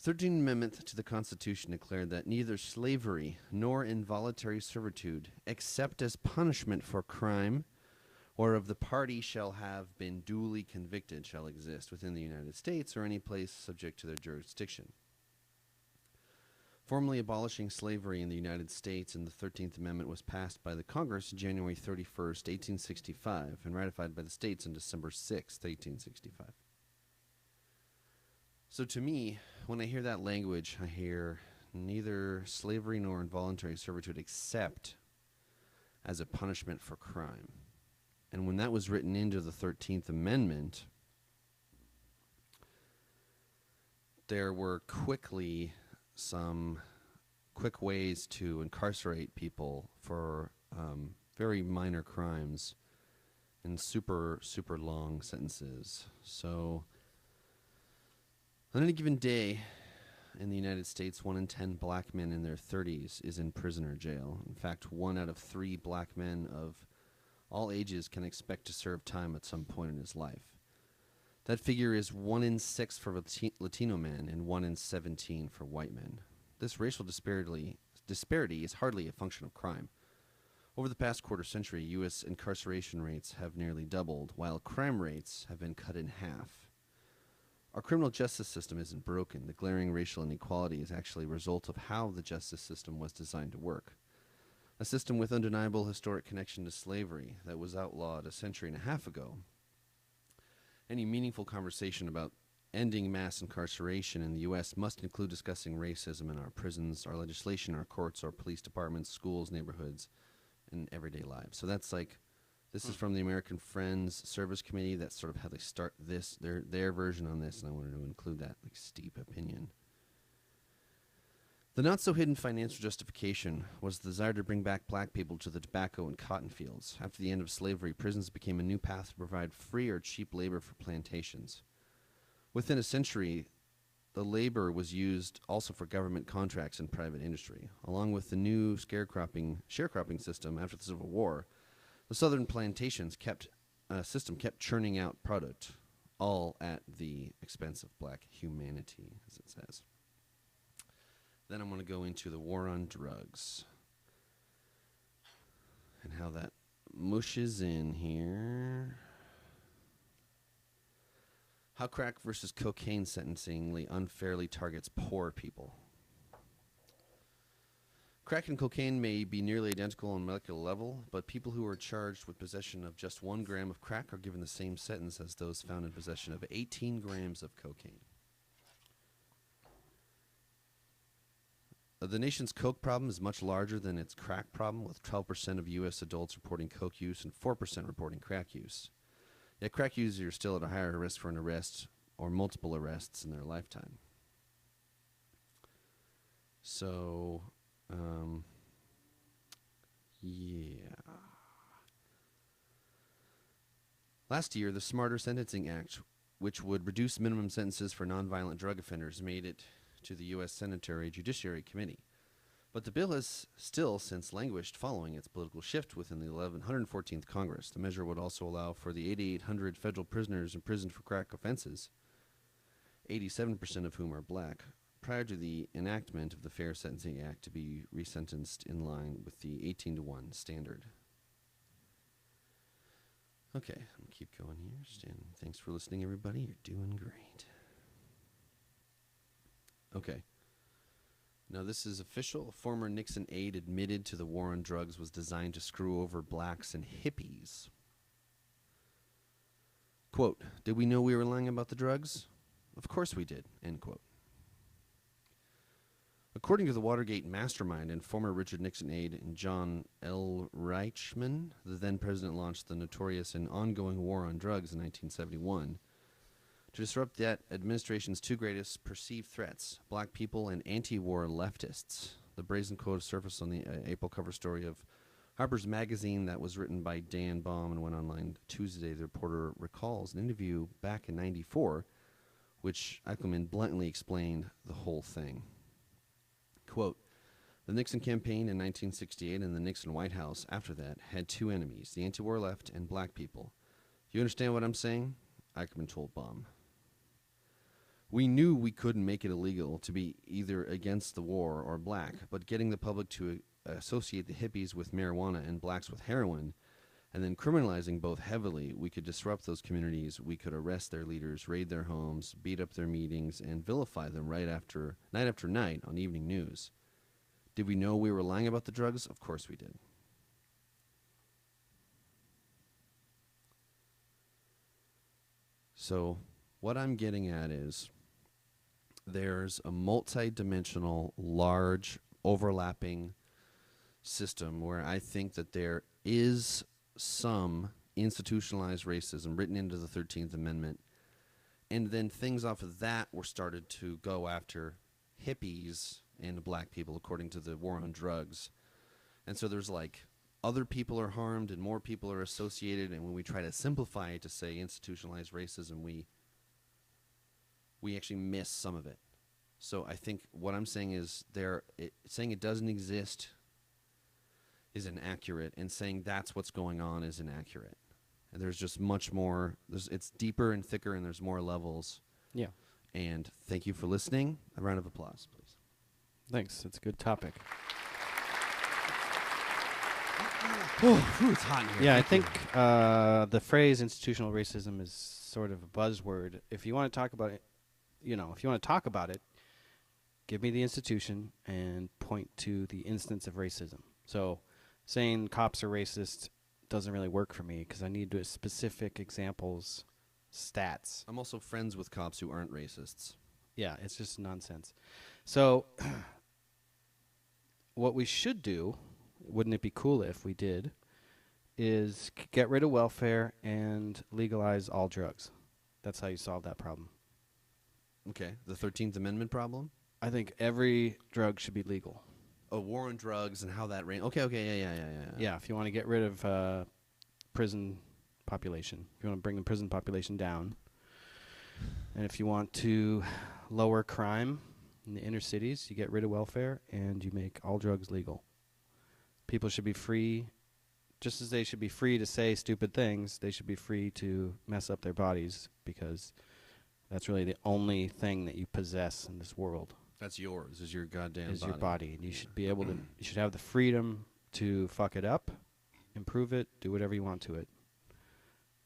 13th Amendment to the Constitution declared that neither slavery nor involuntary servitude, except as punishment for crime, or of the party shall have been duly convicted, shall exist within the United States or any place subject to their jurisdiction. Formally abolishing slavery in the United States in the 13th Amendment was passed by the Congress January 31st, 1865, and ratified by the states on December 6th, 1865. So to me, when I hear that language, I hear neither slavery nor involuntary servitude except as a punishment for crime. And when that was written into the 13th Amendment, there were quickly some quick ways to incarcerate people for very minor crimes and super, super long sentences. So on any given day in the United States, 1 in 10 black men in their 30s is in prison or jail. In fact, 1 out of 3 black men of all ages can expect to serve time at some point in his life. That figure is 1 in 6 for Latino men and 1 in 17 for white men. This racial disparity is hardly a function of crime. Over the past quarter century, U.S. incarceration rates have nearly doubled, while crime rates have been cut in half. Our criminal justice system isn't broken. The glaring racial inequality is actually a result of how the justice system was designed to work. A system with undeniable historic connection to slavery that was outlawed a century and a half ago. Any meaningful conversation about ending mass incarceration in the U.S. must include discussing racism in our prisons, our legislation, our courts, our police departments, schools, neighborhoods, and everyday lives. So that's like, this is from the American Friends Service Committee. That's sort of how they start this, their version on this, and I wanted to include that like steep opinion. The not-so-hidden financial justification was the desire to bring back black people to the tobacco and cotton fields. After the end of slavery, prisons became a new path to provide free or cheap labor for plantations. Within a century, the labor was used also for government contracts and private industry. Along with the new sharecropping system after the Civil War, the southern plantations kept churning out product, all at the expense of black humanity, as it says. Then I'm going to go into the war on drugs and how that mushes in here. How crack versus cocaine sentencing unfairly targets poor people. Crack and cocaine may be nearly identical on molecular level, but people who are charged with possession of just 1 gram of crack are given the same sentence as those found in possession of 18 grams of cocaine. The nation's coke problem is much larger than its crack problem, with 12% of U.S. adults reporting coke use and 4% reporting crack use. Yet crack users are still at a higher risk for an arrest or multiple arrests in their lifetime. So, yeah. Last year, the Smarter Sentencing Act, which would reduce minimum sentences for nonviolent drug offenders, made it to the U.S. Judiciary Committee. But the bill has still since languished following its political shift within the 114th Congress. The measure would also allow for the 8,800 federal prisoners imprisoned for crack offenses, 87% of whom are black, prior to the enactment of the Fair Sentencing Act to be resentenced in line with the 18-to-1 standard. Okay, I'm going to keep going here. Stan, thanks for listening, everybody. You're doing great. Okay. Now, this is official. A former Nixon aide admitted to the war on drugs was designed to screw over blacks and hippies. Quote, "Did we know we were lying about the drugs? Of course we did," end quote. According to the Watergate mastermind and former Richard Nixon aide John L. Reichman, the then president launched the notorious and ongoing war on drugs in 1971 to disrupt that administration's 2 greatest perceived threats, black people and anti-war leftists. The brazen quote surfaced on the April cover story of Harper's Magazine, that was written by Dan Baum and went online Tuesday. The reporter recalls an interview back in '94, which Eichelman bluntly explained the whole thing. Quote, the Nixon campaign in 1968 and the Nixon White House after that had two enemies, the anti-war left and black people. You understand what I'm saying? Eichelman told Baum. We knew we couldn't make it illegal to be either against the war or black, but getting the public to associate the hippies with marijuana and blacks with heroin, and then criminalizing both heavily, we could disrupt those communities, we could arrest their leaders, raid their homes, beat up their meetings, and vilify them night after night on evening news. Did we know we were lying about the drugs? Of course we did. So what I'm getting at is there's a multi-dimensional, large, overlapping system where I think that there is some institutionalized racism written into the 13th Amendment, and then things off of that were started to go after hippies and black people according to the war on drugs. And so there's like other people are harmed and more people are associated, and when we try to simplify it to say institutionalized racism, we actually miss some of it. So I think what I'm saying is saying it doesn't exist is inaccurate, and saying that's what's going on is inaccurate. And there's just much more. It's deeper and thicker, and there's more levels. Yeah. And thank you for listening. A round of applause, please. Thanks. It's a good topic. It's hot in here. Yeah, I think the phrase institutional racism is sort of a buzzword. If you want to talk about it, give me the institution and point to the instance of racism. So saying cops are racist doesn't really work for me because I need specific examples, stats. I'm also friends with cops who aren't racists. Yeah, it's just nonsense. So what we should do, wouldn't it be cool if we did, is get rid of welfare and legalize all drugs. That's how you solve that problem. Okay, the 13th Amendment problem? I think every drug should be legal. Oh, war on drugs and how that ran. Okay, yeah. Yeah, if you want to get rid of prison population, if you want to bring the prison population down, and if you want to lower crime in the inner cities, you get rid of welfare and you make all drugs legal. People should be free, just as they should be free to say stupid things, they should be free to mess up their bodies, because that's really the only thing that you possess in this world. That's yours, is your goddamn is body. your body. And you should be able to, you should have the freedom to fuck it up, improve it, do whatever you want to it.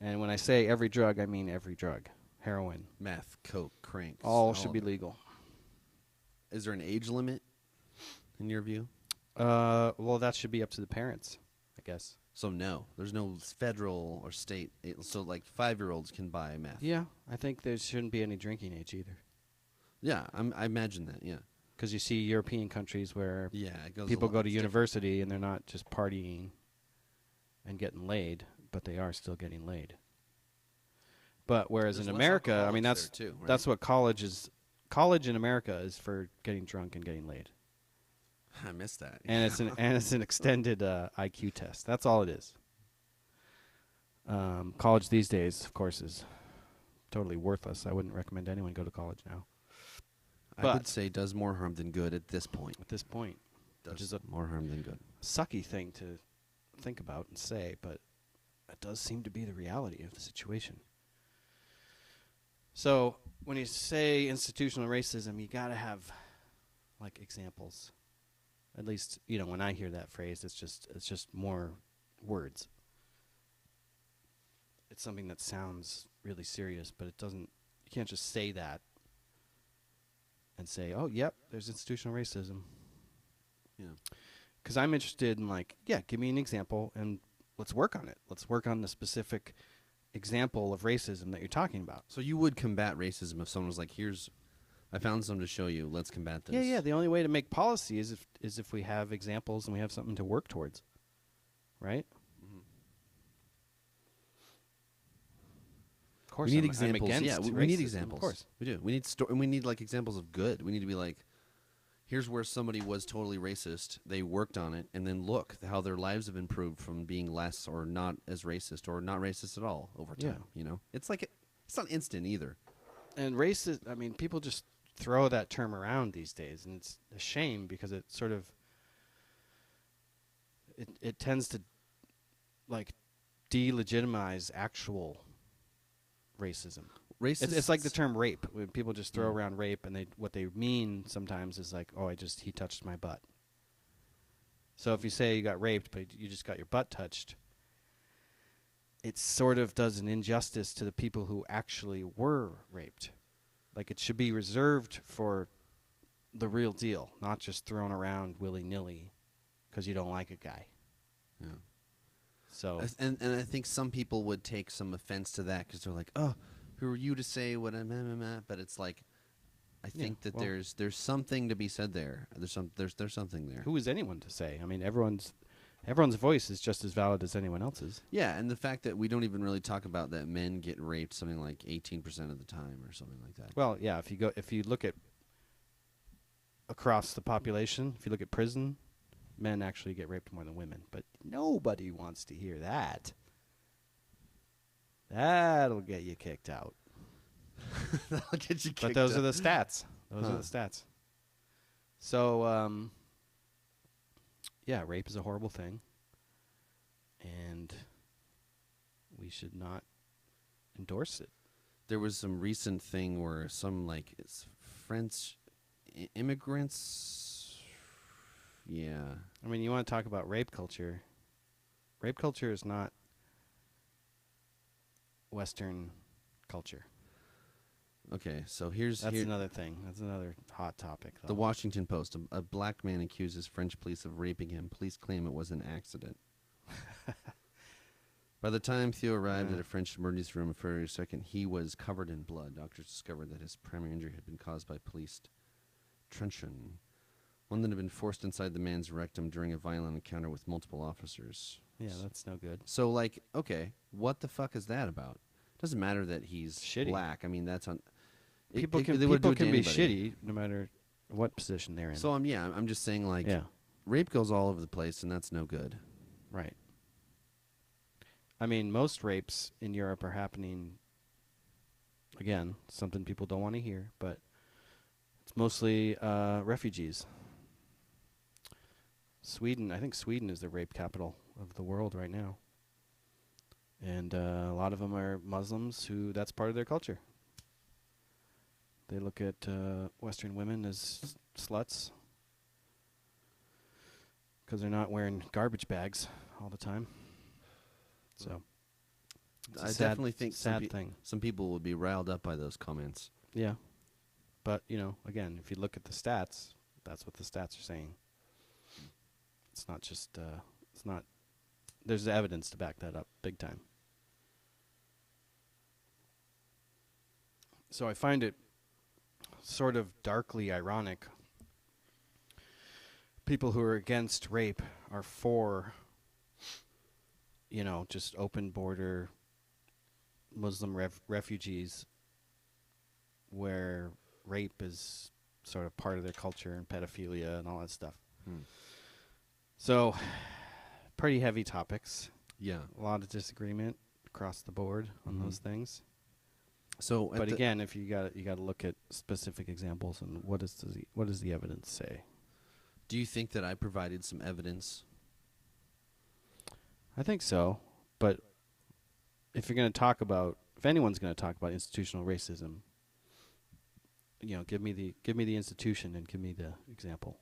And when I say every drug, I mean every drug. Heroin. Meth, coke, cranks. All should be legal. Is there an age limit, in your view? Well, that should be up to the parents, I guess. So no, there's no federal or state. So like 5-year-olds can buy meth. Yeah, I think there shouldn't be any drinking age either. Yeah, I imagine that, yeah. Because you see European countries where it goes people go to university and they're not just partying and getting laid, but they are still getting laid. But whereas There's in less America, I mean, alcoholics there too, right? that's what college is. College in America is for getting drunk and getting laid. I missed that. And it's an extended IQ test. That's all it is. College these days, of course, is totally worthless. I wouldn't recommend anyone go to college now. I would say does more harm than good at this point. At this point, Does which is a more harm than good. sucky thing to think about and say, but it does seem to be the reality of the situation. So when you say institutional racism, you got to have like examples. At least, when I hear that phrase, it's just more words. It's something that sounds really serious, but it doesn't. You can't just say that and say, "Oh, yep, there's institutional racism." Yeah. Because I'm interested in give me an example and let's work on it. Let's work on the specific example of racism that you're talking about. So you would combat racism if someone was like, I found something to show you. Let's combat this. Yeah. The only way to make policy is if we have examples and we have something to work towards, right? Mm-hmm. Of course, we need I'm examples. against Yeah, we racism, need examples. Of course, we do. We need examples of good. We need to be like, here's where somebody was totally racist. They worked on it, and then look how their lives have improved from being less or not as racist or not racist at all over time. Yeah. You know, it's like it's not instant either. And racist, I mean, people just throw that term around these days, and it's a shame because it sort of it tends to like delegitimize actual racism. Racist. It's like the term rape. When people just throw around rape, and what they mean sometimes is like, oh, he touched my butt. So if you say you got raped, but you just got your butt touched, it sort of does an injustice to the people who actually were raped. Like, it should be reserved for the real deal, not just thrown around willy-nilly because you don't like a guy. Yeah. So And I think some people would take some offense to that because they're like, oh, who are you to say what I'm at? But it's like, I think that there's something to be said there. There's something there. who is anyone to say? I mean, everyone's voice is just as valid as anyone else's. Yeah, and the fact that we don't even really talk about that men get raped something like 18% of the time or something like that. Well, yeah, if you look at across the population, if you look at prison, men actually get raped more than women, but nobody wants to hear that. That'll get you kicked out. That'll get you kicked But those out. are the stats. Those are the stats. So, yeah, rape is a horrible thing, and we should not endorse it. There was some recent thing where some it's French immigrants. Yeah. I mean, you want to talk about rape culture. Rape culture is not Western culture. Okay, so That's another thing. That's another hot topic, though. The Washington Post. A black man accuses French police of raping him. Police claim it was an accident. By the time Theo arrived at a French emergency room on February 2nd, he was covered in blood. Doctors discovered that his primary injury had been caused by police truncheon, one that had been forced inside the man's rectum during a violent encounter with multiple officers. Yeah, that's no good. So, okay, what the fuck is that about? Doesn't matter that he's Shitty. black. I mean, that's on... People can they would do it to be anybody. shitty no matter what position they're in. So, I'm just saying, yeah, rape goes all over the place, and that's no good. right. I mean, most rapes in Europe are happening, again, something people don't want to hear, but it's mostly refugees. I think Sweden is the rape capital of the world right now. And a lot of them are Muslims that's part of their culture. They look at Western women as sluts because they're not wearing garbage bags all the time. So it's I definitely think sad thing. some people would be riled up by those comments. Yeah. But, again, if you look at the stats, that's what the stats are saying. It's not just, there's evidence to back that up big time. So I find it sort of darkly ironic. People who are against rape are for, just open border Muslim refugees where rape is sort of part of their culture and pedophilia and all that stuff. So, pretty heavy topics. Yeah. A lot of disagreement across the board on those things. So, But again, if you got to look at specific examples and what does the evidence say? do you think that I provided some evidence? I think so, but if anyone's going to talk about institutional racism, give me the institution and give me the example.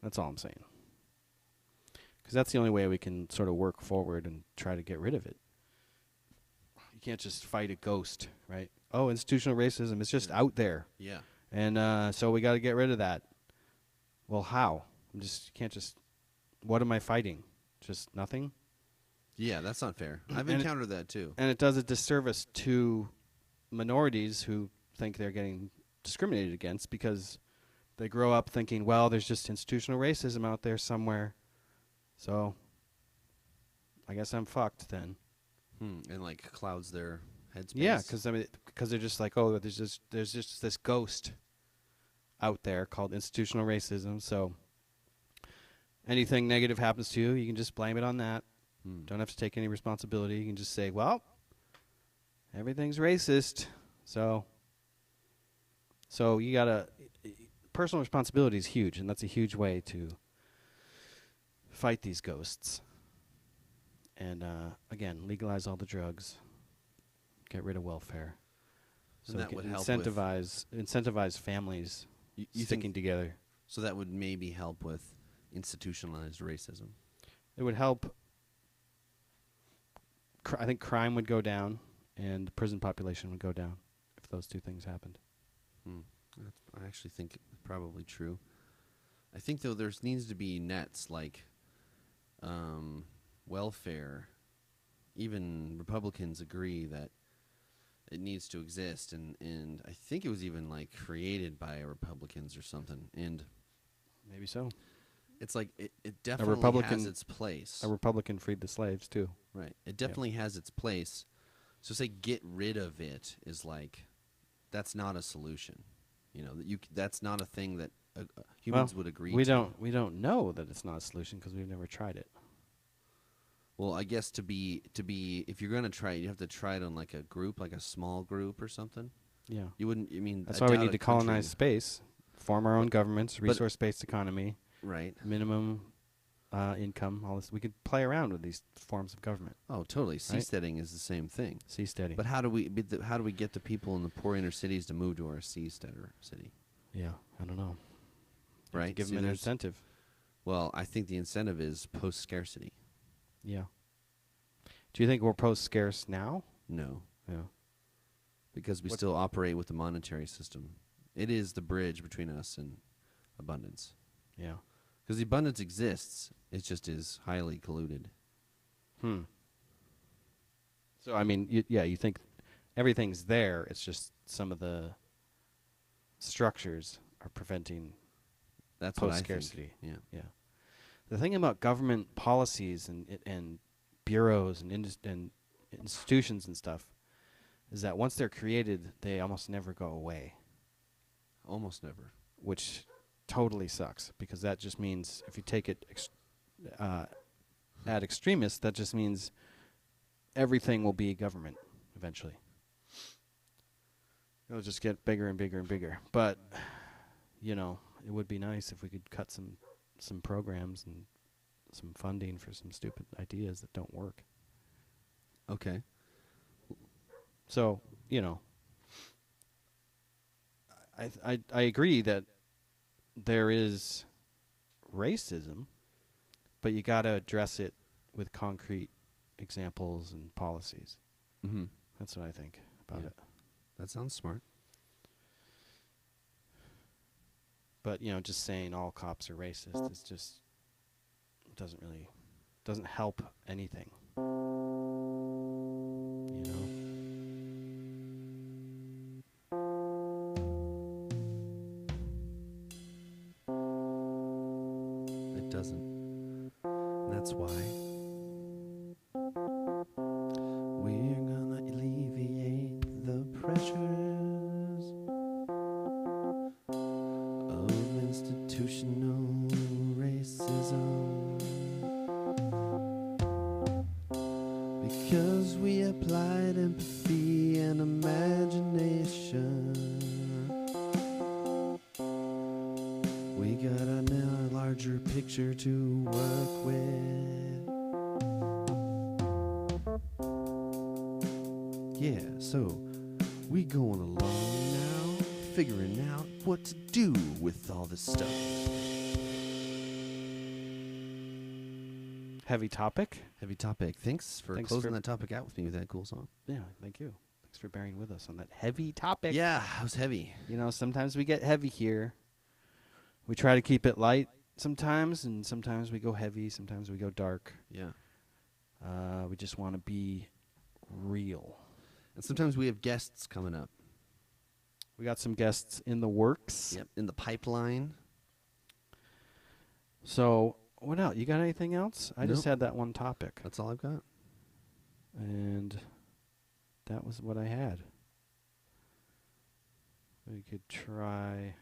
That's all I'm saying. Because that's the only way we can sort of work forward and try to get rid of it. You can't just fight a ghost, right? Oh, institutional racism is just out there. Yeah. And so we got to get rid of that. Well, how? What am I fighting? Just nothing? Yeah, that's not fair. I've And encountered that too. And it does a disservice to minorities who think they're getting discriminated against because they grow up thinking, well, there's just institutional racism out there somewhere. So I guess I'm fucked then. And like clouds their headspace. Yeah, because they're just like, oh, there's just this ghost out there called institutional racism. So anything negative happens to you, you can just blame it on that. Don't have to take any responsibility. You can just say, well, everything's racist. So you got to, personal responsibility is huge, and that's a huge way to fight these ghosts. And again, legalize all the drugs, get rid of welfare. So And that would help incentivize families you sticking together. So that would maybe help with institutionalized racism. It would help. I think crime would go down, and the prison population would go down if those two things happened. I actually think it's probably true. I think, though, there needs to be nets like welfare. Even Republicans agree that it needs to exist, and I think it was even like created by Republicans or something. And Maybe so. it's like it definitely has its place. A Republican freed the slaves too. Right. It definitely has its place. So say get rid of it is like that's not a solution. You know, that's not a thing that humans would agree to. We don't know that it's not a solution because we've never tried it. Well, I guess to be if you're going to try it, you have to try it on like a group, like a small group or something. Yeah. You wouldn't I mean That's I why we doubt need a to colonize country- space, form our own governments, resource-based economy, Right. minimum income, all this. We could play around with these forms of government. Oh, totally. Seasteading is the same thing. Seasteading. But how do we get the people in the poor inner cities to move to our seasteader city? Yeah, I don't know. You have to Right? give See, them an there's- incentive. Well, I think the incentive is post-scarcity. Yeah. Do you think we're post-scarce now? No. Yeah. Because we still operate with the monetary system. It is the bridge between us and abundance. Yeah. Because the abundance exists, it just is highly colluded. So, I mean, you think everything's there. It's just some of the structures are preventing That's what I think. post-scarcity. Yeah. Yeah. The thing about government policies and bureaus and institutions and stuff is that once they're created, they almost never go away, Almost never. which totally sucks because that just means if you take it ad extremis, that just means everything will be government eventually. It'll just get bigger and bigger and bigger. But, you know, it would be nice if we could cut some programs and some funding for some stupid ideas that don't work. Okay. So, you know, I agree that there is racism, but you got to address it with concrete examples and policies. Mm-hmm. That's what I think about it. That sounds smart. But, you know, just saying all cops are racist is just doesn't help anything. You know? It doesn't. And that's why we're gonna alleviate the pressures of institutional racism. Because we applied empathy and imagination, we got a now larger picture to work with. Yeah, so we going along now, figuring out what to do with all this stuff. Heavy topic. Heavy topic. Thanks for Thanks closing for- that topic out with me with that cool song. Yeah, thank you. Thanks for bearing with us on that heavy topic. Yeah, it was heavy. You know, sometimes we get heavy here. We try to keep it light sometimes, and sometimes we go heavy, sometimes we go dark. Yeah. We just want to be real. And sometimes we have guests coming up. We got some guests in the works. Yep, in the pipeline. So, what else? You got anything else? I just Nope. had that one topic. That's all I've got. And that was what I had. We could try.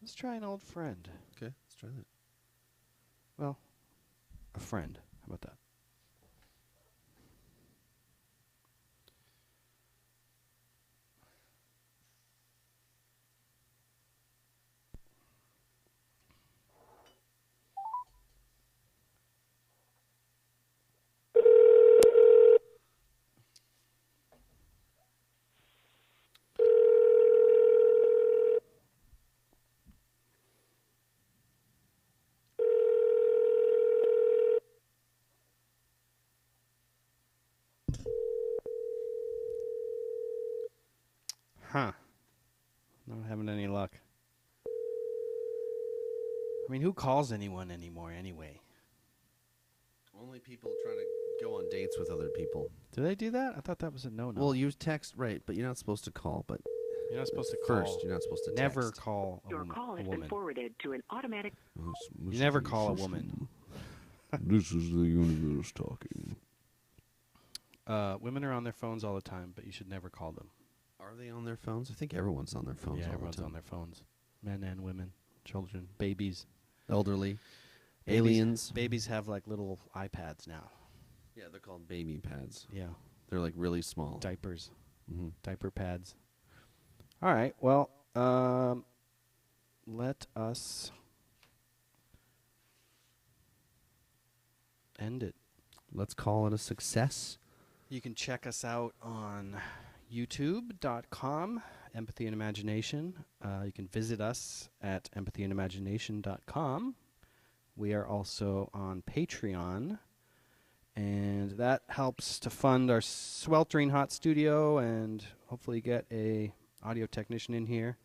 Let's try an old friend. Okay, let's try that. Well, a friend. How about that? Huh. Not having any luck. I mean, who calls anyone anymore anyway? Only people trying to go on dates with other people. Do they do that? I thought that was a no-no. Well, use text, right, but you're not supposed to call. But you're not supposed to first, call. you're not supposed to Never text. call a, Your call a has woman. been forwarded to an automatic. You never call a woman. This is the universe talking. Women are on their phones all the time, but you should never call them. Are they on their phones? I think everyone's on their phones Yeah, all everyone's the time. on their phones. Men and women, children, babies. Elderly. Babies- Aliens. Babies have like little iPads now. Yeah, they're called baby pads. Yeah. They're like really small. Diapers. Mm-hmm. Diaper pads. All right. Well, let us end it. Let's call it a success. You can check us out on youtube.com, Empathy and Imagination. You can visit us at empathyand'imagination.com. We are also on Patreon, and that helps to fund our sweltering hot studio and hopefully get a audio technician in here.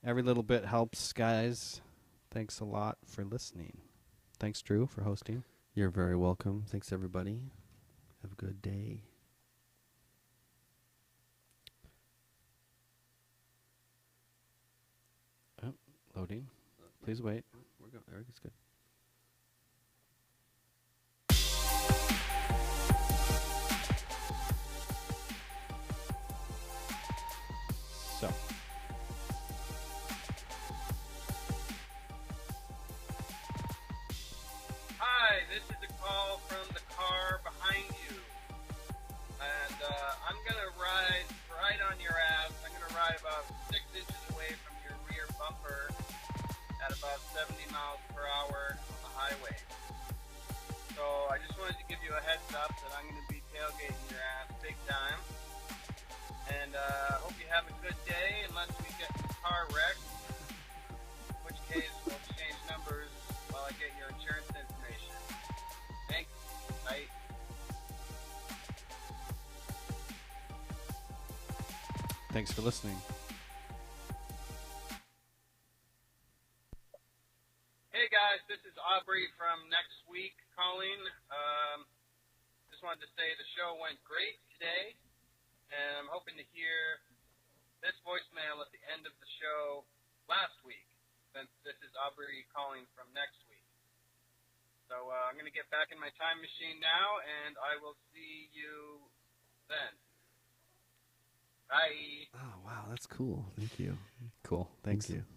Every little bit helps, guys. Thanks a lot for listening. Thanks, Drew, for hosting. You're very welcome. Thanks, everybody. Have a good day. Oh, loading. Please wait. We're going. Eric is good. So. Hi, this is a call from the car behind you. And I'm going to ride right on your ass. I'm going to ride about 6 inches away from your rear bumper at about 70 miles per hour on the highway. So I just wanted to give you a heads up that I'm going to be tailgating your ass big time. And hope you have a good day unless we get in the car wrecked. In which case we'll exchange numbers while I get your insurance information. Thanks. Bye. Thanks for listening. Hey guys, this is Aubrey from next week calling. Just wanted to say the show went great today, and I'm hoping to hear this voicemail at the end of the show last week, since this is Aubrey calling from next week. So I'm going to get back in my time machine now, and I will see you then. Bye. Oh, wow. That's cool. Thank you. Cool. Thanks. Thank you.